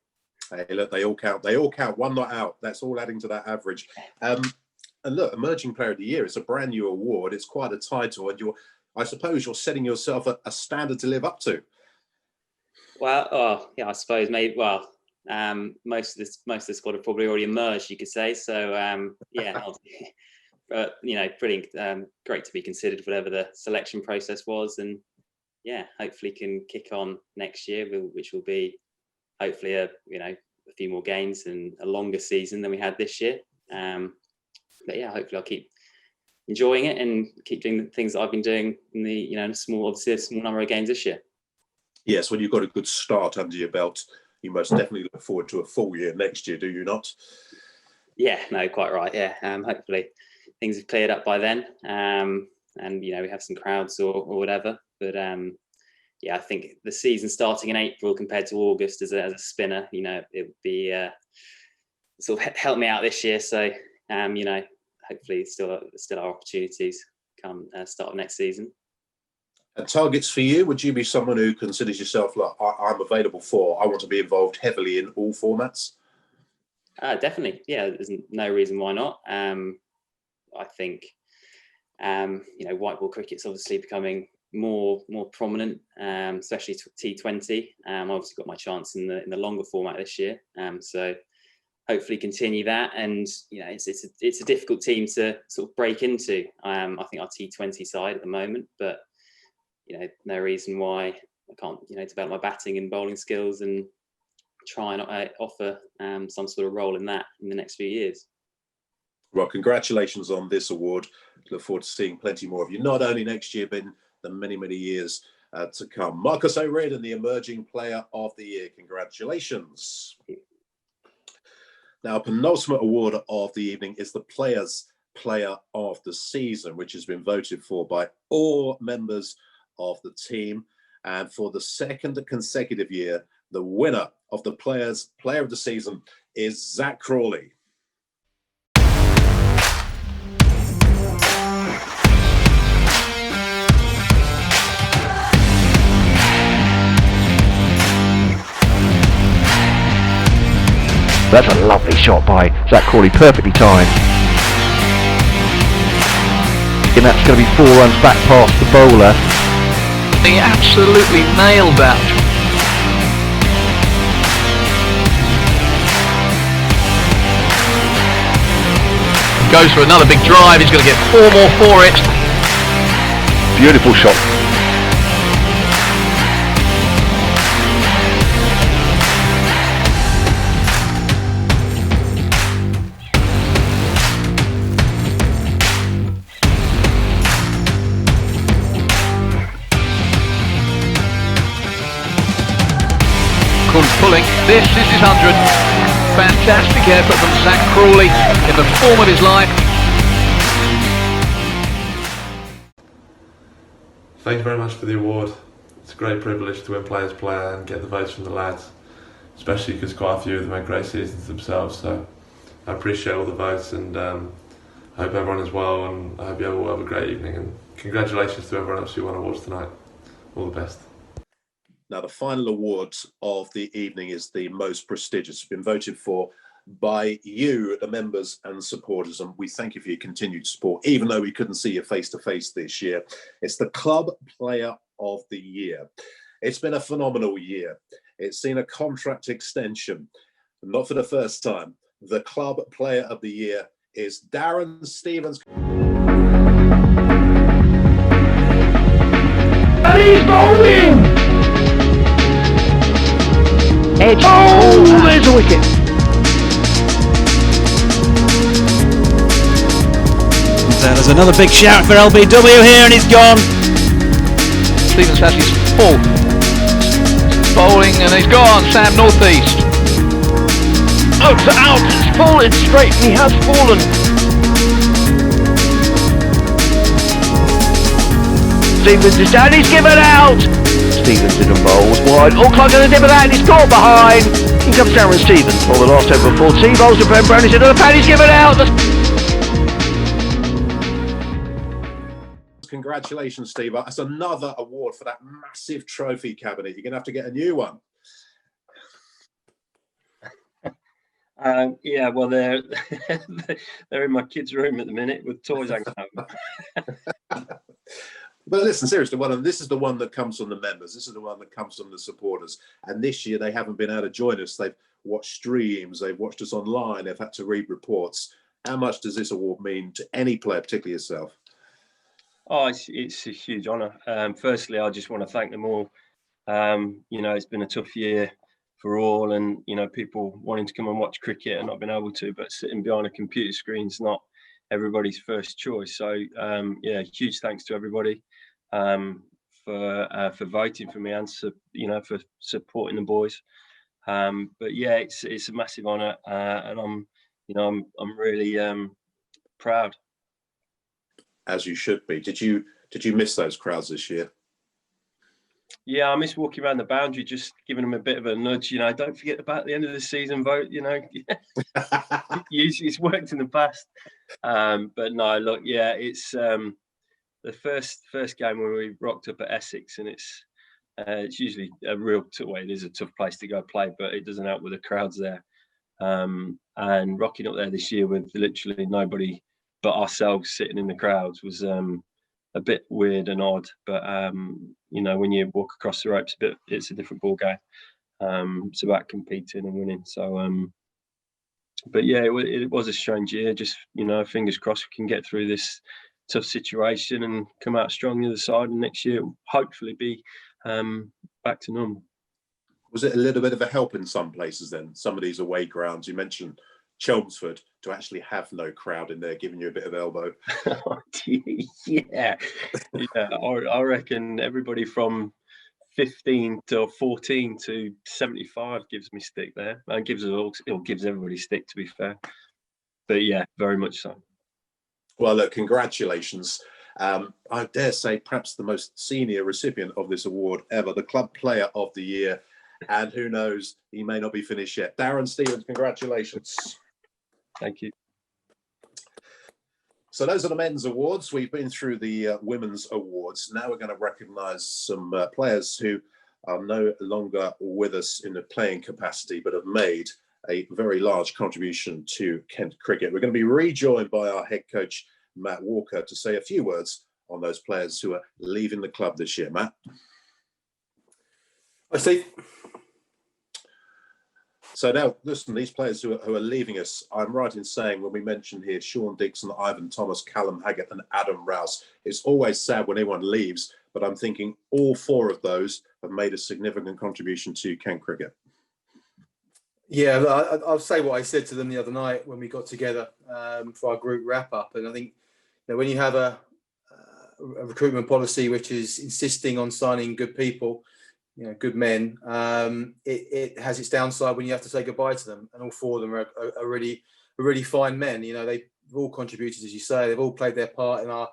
Hey, look, they all count. They all count. 1 not out. That's all adding to that average. And look, Emerging Player of the Year, it's a brand new award. It's quite a title, and I suppose you're setting yourself a standard to live up to. Well, yeah, I suppose maybe. Well, most of the squad have probably already emerged, you could say. So yeah, but pretty great to be considered, whatever the selection process was, and yeah, hopefully can kick on next year, which will be hopefully a few more games and a longer season than we had this year. But yeah, hopefully I'll keep enjoying it and keep doing the things that I've been doing in the a small number of games this year. Yes, when you've got a good start under your belt, you most definitely look forward to a full year next year, do you not? Yeah, no, quite right. Yeah, hopefully things have cleared up by then, and we have some crowds or whatever. But yeah, I think the season starting in April compared to August as a spinner, it would be sort of help me out this year. So hopefully still are opportunities come start of next season. Targets for you? Would you be someone who considers yourself like I'm available I want to be involved heavily in all formats? Definitely, yeah. There's no reason why not. I think white ball cricket's obviously becoming more prominent, especially T20. I've obviously got my chance in the longer format this year, so hopefully continue that. And it's a difficult team to sort of break into. I think our T20 side at the moment, but no reason why I can't develop my batting and bowling skills and try and offer some sort of role in that in the next few years. Well, congratulations on this award. Look forward to seeing plenty more of you, not only next year, but in the many, many years to come. Marcus O'Riordan, the Emerging Player of the Year. Congratulations. Now, penultimate award of the evening is the Players' Player of the Season, which has been voted for by all members of the team. And for the second consecutive year, the winner of the Players' Player of the Season is Zach Crawley. That's a lovely shot by Zach Crawley, perfectly timed. And that's going to be 4 runs back past the bowler. He absolutely nailed that. Goes for another big drive, he's going to get 4 more for it. Beautiful shot. Pulling. This is his 100. Fantastic effort from Zach Crawley in the form of his life. Thank you very much for the award. It's a great privilege to win Players' Player and get the votes from the lads, especially because quite a few of them had great seasons themselves. So I appreciate all the votes, and I hope everyone is well, and I hope you all have a great evening. And congratulations to everyone else who won awards tonight. All the best. Now, the final award of the evening is the most prestigious. It's been voted for by you, the members and supporters, and we thank you for your continued support, even though we couldn't see you face-to-face this year. It's the Club Player of the Year. It's been a phenomenal year. It's seen a contract extension, not for the first time. The Club Player of the Year is Darren Stevens. And he's bowling! Edge. Oh, there's a wicket. So there's another big shout for LBW here, and he's gone. Stevens has his 4th bowling, and he's gone. Sam northeast. Oh, it's out. It's fallen straight. He has fallen. Stevens is down. He's given out. Stevens in and bowls wide. Oh, Clark going to dip of that, and he's caught behind. In comes Darren Stevens for the last over 14. Bowls to Ben Brown. He's into the pad. He's given out. Congratulations, Steve. That's another award for that massive trophy cabinet. You're going to have to get a new one. Yeah, well, they're they're in my kids' room at the minute with toys hanging out. But listen, seriously, this is the one that comes from the members. This is the one that comes from the supporters. And this year they haven't been able to join us. They've watched streams, they've watched us online, they've had to read reports. How much does this award mean to any player, particularly yourself? Oh, it's a huge honour. Firstly, I just want to thank them all. You know, it's been a tough year for all, and you know, people wanting to come and watch cricket and not being able to, but sitting behind a computer screen's not everybody's first choice. So yeah, huge thanks to everybody for voting for me and for supporting the boys. But yeah, it's a massive honour, and I'm really proud. As you should be. Did you miss those crowds this year? Yeah, I miss walking around the boundary, just giving them a bit of a nudge. You know, don't forget about the end of the season vote. You know, usually it's worked in the past, but no, look, yeah, it's the first game when we rocked up at Essex, and it's usually a real way. It is a tough place to go play, but it doesn't help with the crowds there. And rocking up there this year with literally nobody but ourselves sitting in the crowds was a bit weird and odd. But you know, when you walk across the ropes, it's a different ball game. It's about competing and winning. So, but yeah, it was a strange year. Just, you know, fingers crossed we can get through this tough situation and come out strong the other side, and next year hopefully be back to normal. Was it a little bit of a help in some places then? Some of these away grounds, you mentioned Chelmsford, to actually have no crowd in there giving you a bit of elbow. Yeah. I reckon everybody from 15 to 14 to 75 gives me stick there, and gives everybody stick, to be fair. But yeah, very much so. Well, look, congratulations. I dare say perhaps the most senior recipient of this award ever, the Club Player of the Year. And who knows, he may not be finished yet. Darren Stevens, congratulations. Thank you. So those are the men's awards. We've been through the women's awards. Now we're going to recognise some players who are no longer with us in a playing capacity, but have made a very large contribution to Kent cricket. We're going to be rejoined by our head coach, Matt Walker, to say a few words on those players who are leaving the club this year. Matt? Hi, Steve. So now, listen, these players who are leaving us, I'm right in saying when we mentioned here Sean Dixon, Ivan Thomas, Callum Haggett and Adam Rouse, it's always sad when anyone leaves, but I'm thinking all four of those have made a significant contribution to Kent cricket. Yeah, I'll say what I said to them the other night when we got together for our group wrap-up. And I think, you know, when you have a recruitment policy which is insisting on signing good people, you know, good men, it has its downside when you have to say goodbye to them. And all four of them are really fine men. You know, they've all contributed, as you say. They've all played their part in our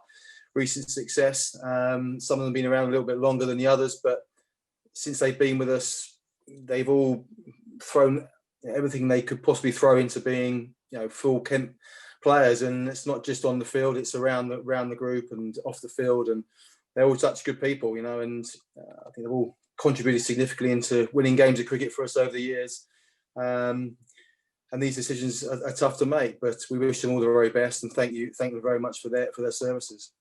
recent success. Some of them have been around a little bit longer than the others, but since they've been with us, they've all thrown everything they could possibly throw into being, you know, full Kent players. And it's not just on the field; it's around the group and off the field. And they're all such good people, you know. And I think they've all contributed significantly into winning games of cricket for us over the years. And these decisions are tough to make, but we wish them all the very best and thank them very much for their services.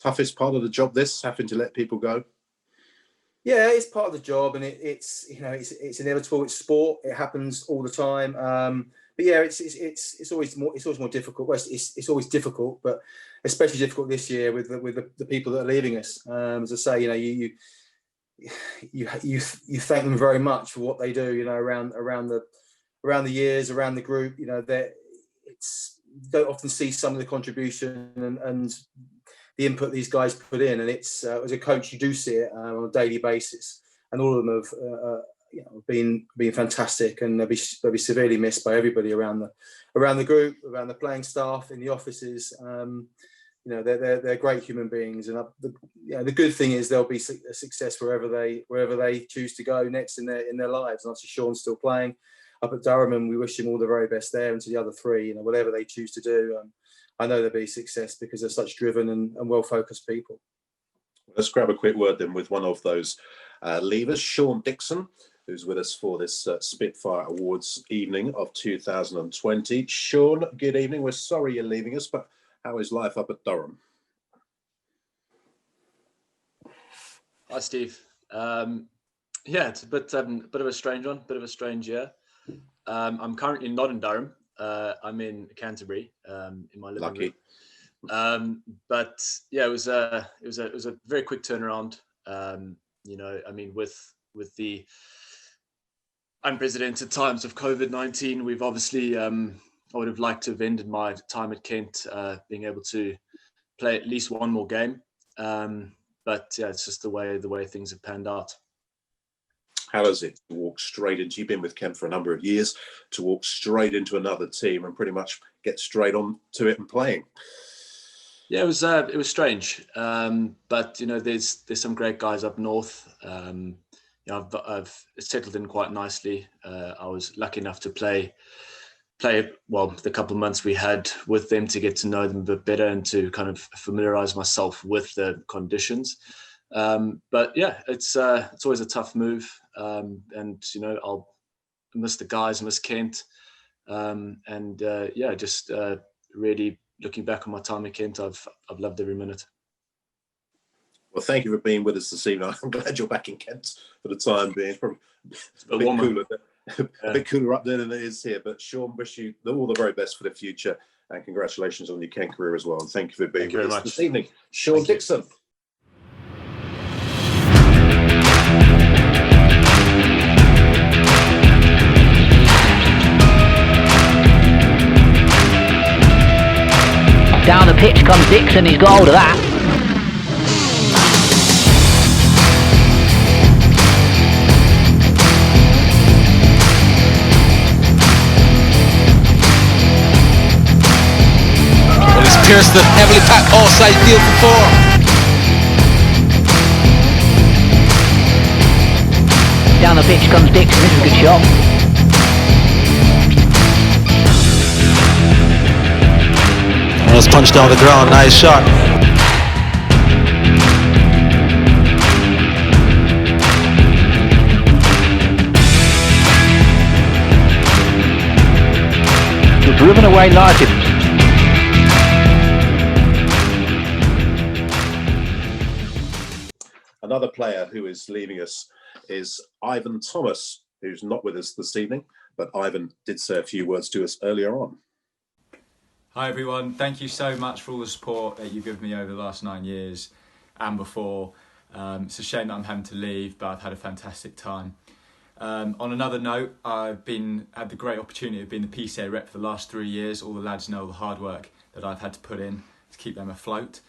Toughest part of the job, this, having to let people go? Yeah, it's part of the job, and it's you know, it's inevitable. It's sport; it happens all the time. But yeah, it's always more difficult. Well, it's always difficult, but especially difficult this year with the people that are leaving us. As I say, you know, you thank them very much for what they do. You know, around the years, around the group. You know, you don't often see some of the contribution and the input these guys put in, and it's as a coach you do see it on a daily basis, and all of them have been fantastic, and they'll be severely missed by everybody around the group, around the playing staff, in the offices. You know, they're great human beings, and the good thing is they'll be a success wherever they choose to go next in their lives. And obviously Sean's still playing up at Durham, and we wish him all the very best there, and to the other three, you know, whatever they choose to do. I know there'll be success because they're such driven and well-focused people. Let's grab a quick word then with one of those leavers, Sean Dixon, who's with us for this Spitfire Awards evening of 2020. Sean, good evening. We're sorry you're leaving us, but how is life up at Durham? Hi, Steve. Yeah, it's a bit of a strange one, bit of a strange year. I'm currently not in Durham. I'm in Canterbury, in my living room. But yeah, it was a very quick turnaround. You know, I mean, with the unprecedented times of COVID-19, we've obviously I would have liked to have ended my time at Kent being able to play at least one more game. But yeah, it's just the way things have panned out. How is it to walk straight into, you've been with Kent for a number of years, to walk straight into another team and pretty much get straight on to it and playing? Yeah, it was strange, but you know, there's some great guys up north. You know, I've settled in quite nicely. I was lucky enough to play well the couple of months we had with them to get to know them a bit better and to kind of familiarize myself with the conditions. But yeah, it's always a tough move, and you know, I'll miss the guys, miss Kent, and yeah, just really looking back on my time at Kent, I've loved every minute. Well, thank you for being with us this evening. I'm glad you're back in Kent for the time being. It's probably a bit cooler up there than it is here. But Sean, wish you all the very best for the future, and congratulations on your Kent career as well. And thank you for being with us this evening. Sean Dixon. Down the pitch comes Dixon, he's got hold of that. Well, it's pierced the heavily packed offside field for 4. Down the pitch comes Dixon, this is a good shot. Well, it's punched down the ground, nice shot. You're driven away like it. Another player who is leaving us is Ivan Thomas, who's not with us this evening, but Ivan did say a few words to us earlier on. Hi everyone, thank you so much for all the support that you've given me over the last 9 years and before. It's a shame that I'm having to leave, but I've had a fantastic time. On another note, I've had the great opportunity of being the PCA rep for the last 3 years. All the lads know the hard work that I've had to put in to keep them afloat.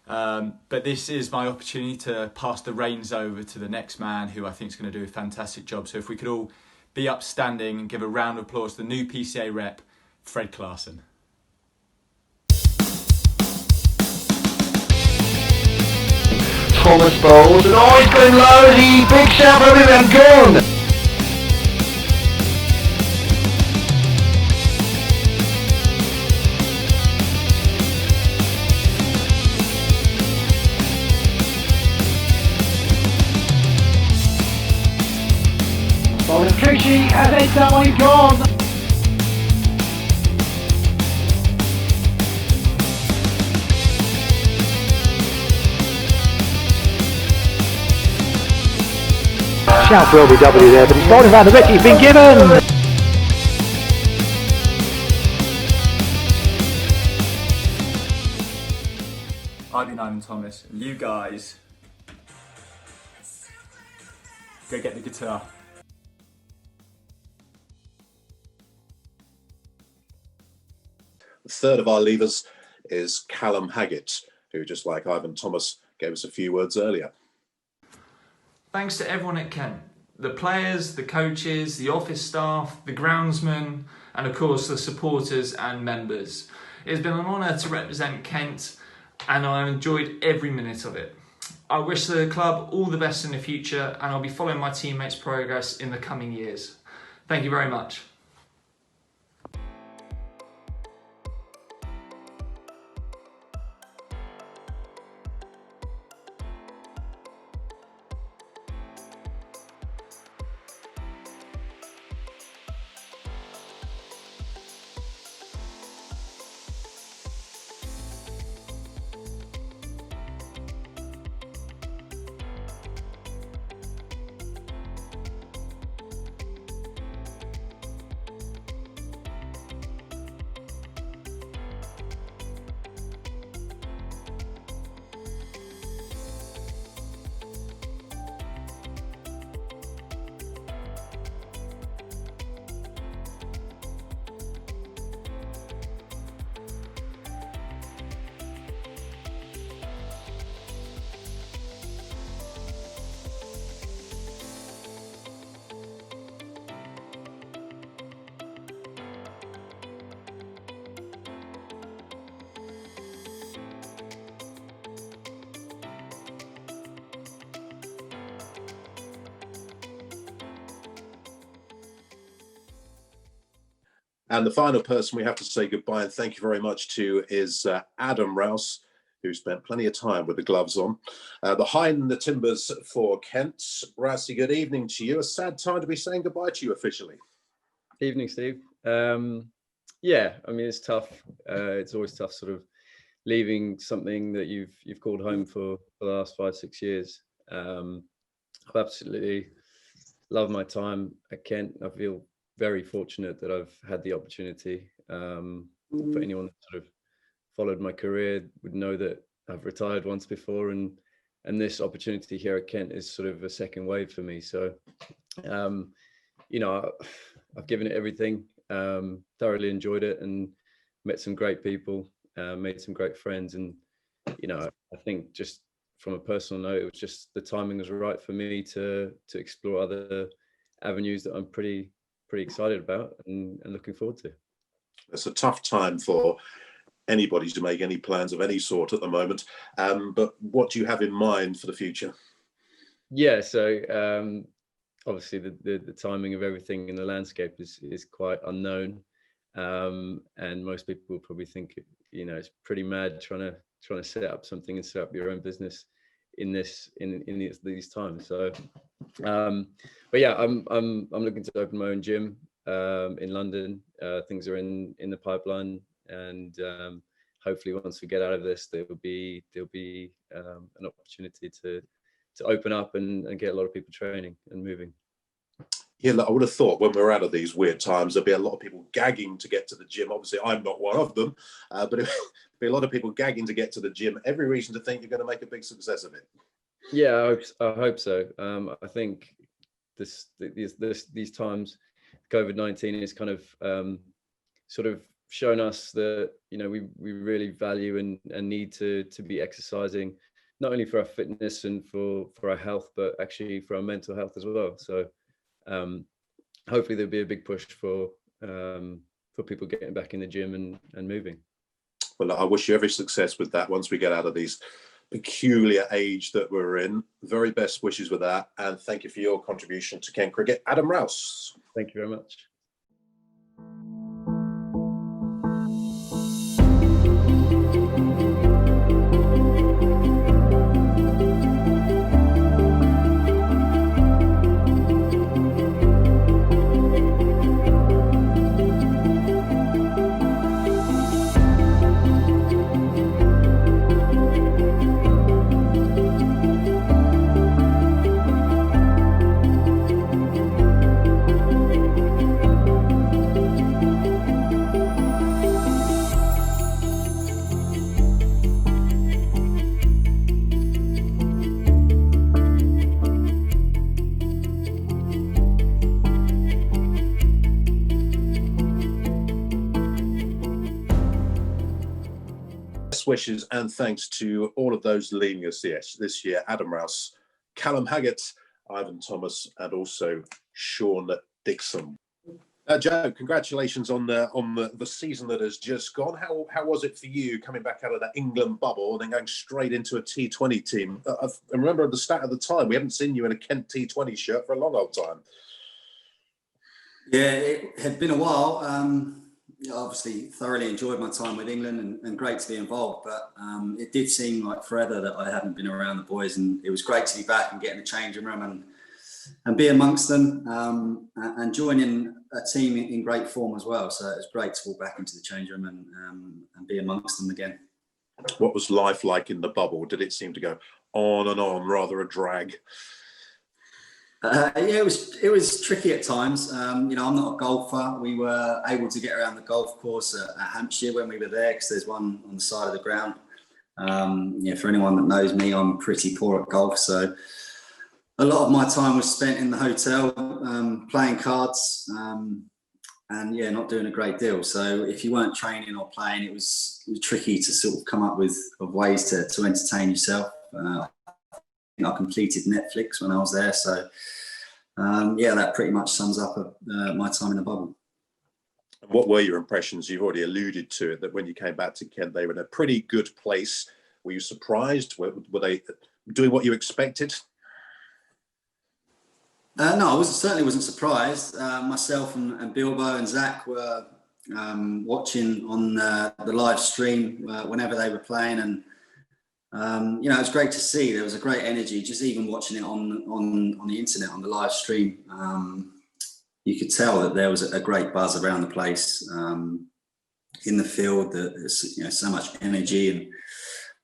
But this is my opportunity to pass the reins over to the next man who I think is going to do a fantastic job. So if we could all be upstanding and give a round of applause to the new PCA rep, Fred Clarkson. Thomas bowls, and oh, he's going low, big shout from him and gone! Bowling Trichy has hit that one gone! Shout for LBW there, but he's bowling around the wicket, he's been given! I've been Ivan Thomas, and you guys go get the guitar. The third of our leavers is Callum Haggett, who, just like Ivan Thomas, gave us a few words earlier. Thanks to everyone at Kent, the players, the coaches, the office staff, the groundsmen, and of course the supporters and members. It's been an honour to represent Kent, and I've enjoyed every minute of it. I wish the club all the best in the future, and I'll be following my teammates' progress in the coming years. Thank you very much. And the final person we have to say goodbye and thank you very much to is Adam Rouse, who spent plenty of time with the gloves on. The Hind and the Timbers for Kent. Rousey, good evening to you. A sad time to be saying goodbye to you officially. Evening, Steve. Yeah, I mean, it's tough. It's always tough sort of leaving something that you've called home for the last 5-6 years. I've absolutely loved my time at Kent. I feel very fortunate that I've had the opportunity. For anyone that sort of followed my career would know that I've retired once before, and this opportunity here at Kent is sort of a second wave for me. So, you know, I've given it everything, thoroughly enjoyed it, and met some great people, made some great friends, and you know, I think just from a personal note, it was just the timing was right for me to explore other avenues that I'm pretty excited about and looking forward to. It's a tough time for anybody to make any plans of any sort at the moment, but what do you have in mind for the future? Yeah, so obviously the timing of everything in the landscape is quite unknown, and most people will probably think, you know, it's pretty mad trying to set up something and set up your own business in these times. So, but yeah, I'm looking to open my own gym in London. Things are in the pipeline, and hopefully once we get out of this, there'll be an opportunity to open up and get a lot of people training and moving. Yeah, I would have thought when we're out of these weird times, there'll be a lot of people gagging to get to the gym. Obviously, I'm not one of them, but there'll be a lot of people gagging to get to the gym. Every reason to think you're going to make a big success of it. Yeah, I hope so. I think these times, COVID-19 is kind of sort of shown us that, you know, we really value and need to be exercising, not only for our fitness and for our health, but actually for our mental health as well. So hopefully there'll be a big push for people getting back in the gym and moving. Well, I wish you every success with that once we get out of these peculiar age that we're in. Very best wishes with that, and thank you for your contribution to Kent Cricket, Adam Rouse. Thank you very much. Wishes and thanks to all of those leading us this year: Adam Rouse, Callum Haggett, Ivan Thomas, and also Sean Dixon. Joe, congratulations on the season that has just gone. How was it for you coming back out of that England bubble and then going straight into a T20 team? I remember at the start of the time we haven't seen you in a Kent T20 shirt for a long old time. Yeah, it had been a while. Obviously thoroughly enjoyed my time with England and great to be involved, but it did seem like forever that I hadn't been around the boys, and it was great to be back and get in the changing room and be amongst them, and joining a team in great form as well. So it was great to walk back into the changing room and be amongst them again. What was life like in the bubble? Did it seem to go on and on, rather a drag? Yeah, it was tricky at times. You know, I'm not a golfer. We were able to get around the golf course at Hampshire when we were there, because there's one on the side of the ground. Yeah, for anyone that knows me, I'm pretty poor at golf, so a lot of my time was spent in the hotel playing cards, and yeah, not doing a great deal. So if you weren't training or playing, it was tricky to sort of come up with ways to entertain yourself. I completed Netflix when I was there, so yeah, that pretty much sums up my time in the bubble. What were your impressions? You've already alluded to it, that when you came back to Kent, they were in a pretty good place. Were you surprised? Were they doing what you expected? No, I certainly wasn't surprised. Myself and Bilbo and Zach were watching on the live stream whenever they were playing, and it was great to see. There was a great energy, just even watching it on the internet, on the live stream. You could tell that there was a great buzz around the place, in the field. There's so much energy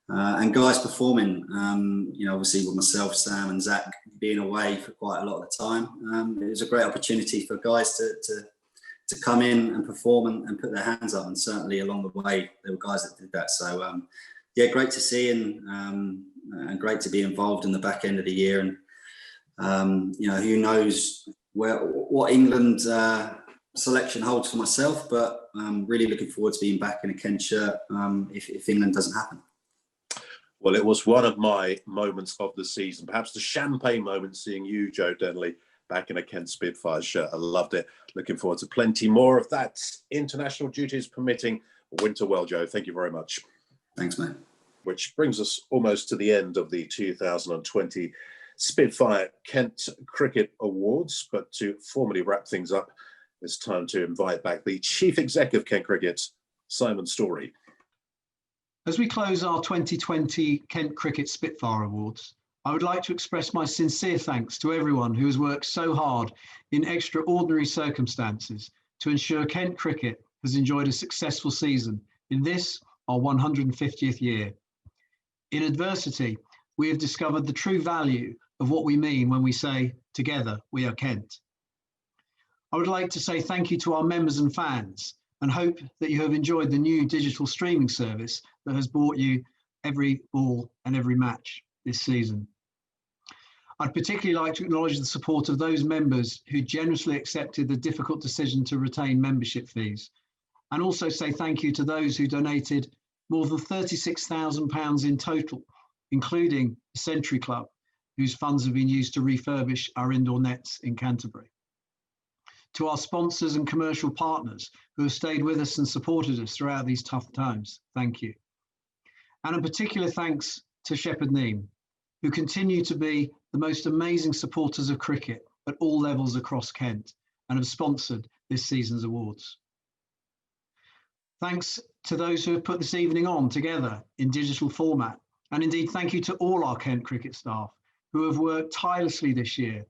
and guys performing. Obviously with myself, Sam, and Zach being away for quite a lot of the time, it was a great opportunity for guys to come in and perform and put their hands up. And certainly along the way, there were guys that did that. So great to see, and great to be involved in the back end of the year. And who knows what England selection holds for myself, but I'm really looking forward to being back in a Kent shirt if England doesn't happen. Well, it was one of my moments of the season, perhaps the champagne moment, seeing you, Joe Denley, back in a Kent Spitfire shirt. I loved it. Looking forward to plenty more of that, international duties permitting. Winter well, Joe. Thank you very much. Thanks, mate. Which brings us almost to the end of the 2020 Spitfire Kent Cricket Awards. But to formally wrap things up, it's time to invite back the Chief Exec of Kent Cricket, Simon Story. As we close our 2020 Kent Cricket Spitfire Awards, I would like to express my sincere thanks to everyone who has worked so hard in extraordinary circumstances to ensure Kent Cricket has enjoyed a successful season in this, our 150th year. In adversity, we have discovered the true value of what we mean when we say, together we are Kent. I would like to say thank you to our members and fans, and hope that you have enjoyed the new digital streaming service that has brought you every ball and every match this season. I'd particularly like to acknowledge the support of those members who generously accepted the difficult decision to retain membership fees, and also say thank you to those who donated more than £36,000 in total, including the Century Club, whose funds have been used to refurbish our indoor nets in Canterbury. To our sponsors and commercial partners who have stayed with us and supported us throughout these tough times, thank you. And a particular thanks to Shepherd Neame, who continue to be the most amazing supporters of cricket at all levels across Kent and have sponsored this season's awards. Thanks to those who have put this evening on together in digital format, and indeed thank you to all our Kent Cricket staff who have worked tirelessly this year,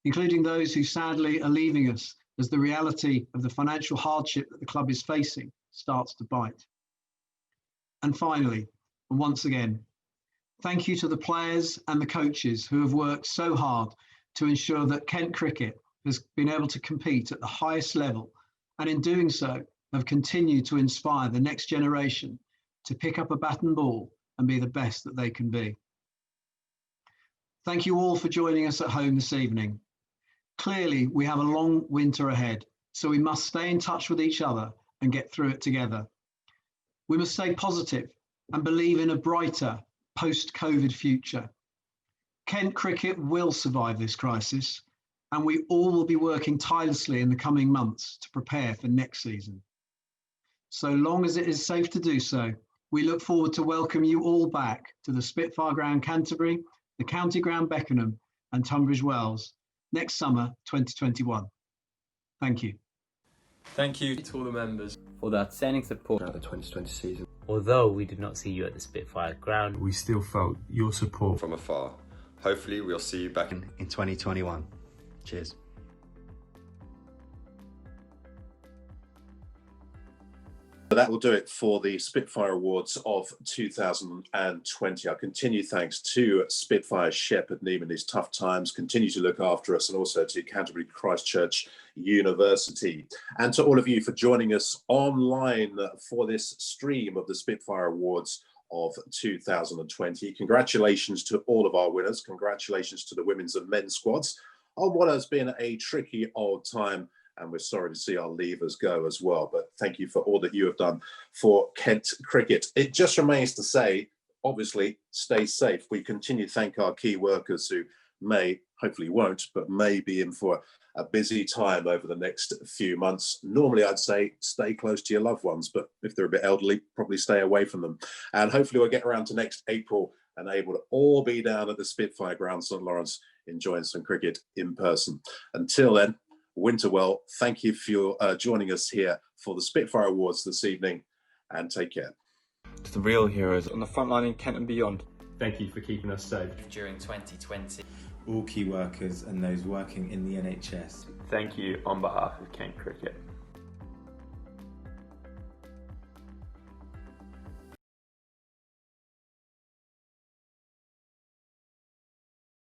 including those who sadly are leaving us as the reality of the financial hardship that the club is facing starts to bite. And finally, and once again, thank you to the players and the coaches who have worked so hard to ensure that Kent Cricket has been able to compete at the highest level, and in doing so have continued to inspire the next generation to pick up a bat and ball and be the best that they can be. Thank you all for joining us at home this evening. Clearly, we have a long winter ahead, so we must stay in touch with each other and get through it together. We must stay positive and believe in a brighter post-COVID future. Kent Cricket will survive this crisis, and we all will be working tirelessly in the coming months to prepare for next season. So long as it is safe to do so, we look forward to welcome you all back to the Spitfire Ground Canterbury, the County Ground Beckenham and Tunbridge Wells next summer 2021. Thank you. Thank you to all the members for the outstanding support throughout the 2020 season. Although we did not see you at the Spitfire Ground, we still felt your support from afar. Hopefully we'll see you back in 2021. Cheers. That will do it for the Spitfire Awards of 2020. Our continued thanks to Spitfire Shepherd Neame in these tough times, continue to look after us, and also to Canterbury Christchurch University. And to all of you for joining us online for this stream of the Spitfire Awards of 2020. Congratulations to all of our winners. Congratulations to the women's and men's squads on what has been a tricky old time. And we're sorry to see our leavers go as well. But thank you for all that you have done for Kent Cricket. It just remains to say, obviously, stay safe. We continue to thank our key workers who may, hopefully won't, but may be in for a busy time over the next few months. Normally, I'd say stay close to your loved ones, but if they're a bit elderly, probably stay away from them. And hopefully we'll get around to next April and able to all be down at the Spitfire Ground St Lawrence enjoying some cricket in person. Until then, Winterwell, thank you for joining us here for the Spitfire Awards this evening, and take care. To the real heroes on the front line in Kent and beyond, thank you for keeping us safe during 2020. All key workers and those working in the NHS, thank you on behalf of Kent Cricket.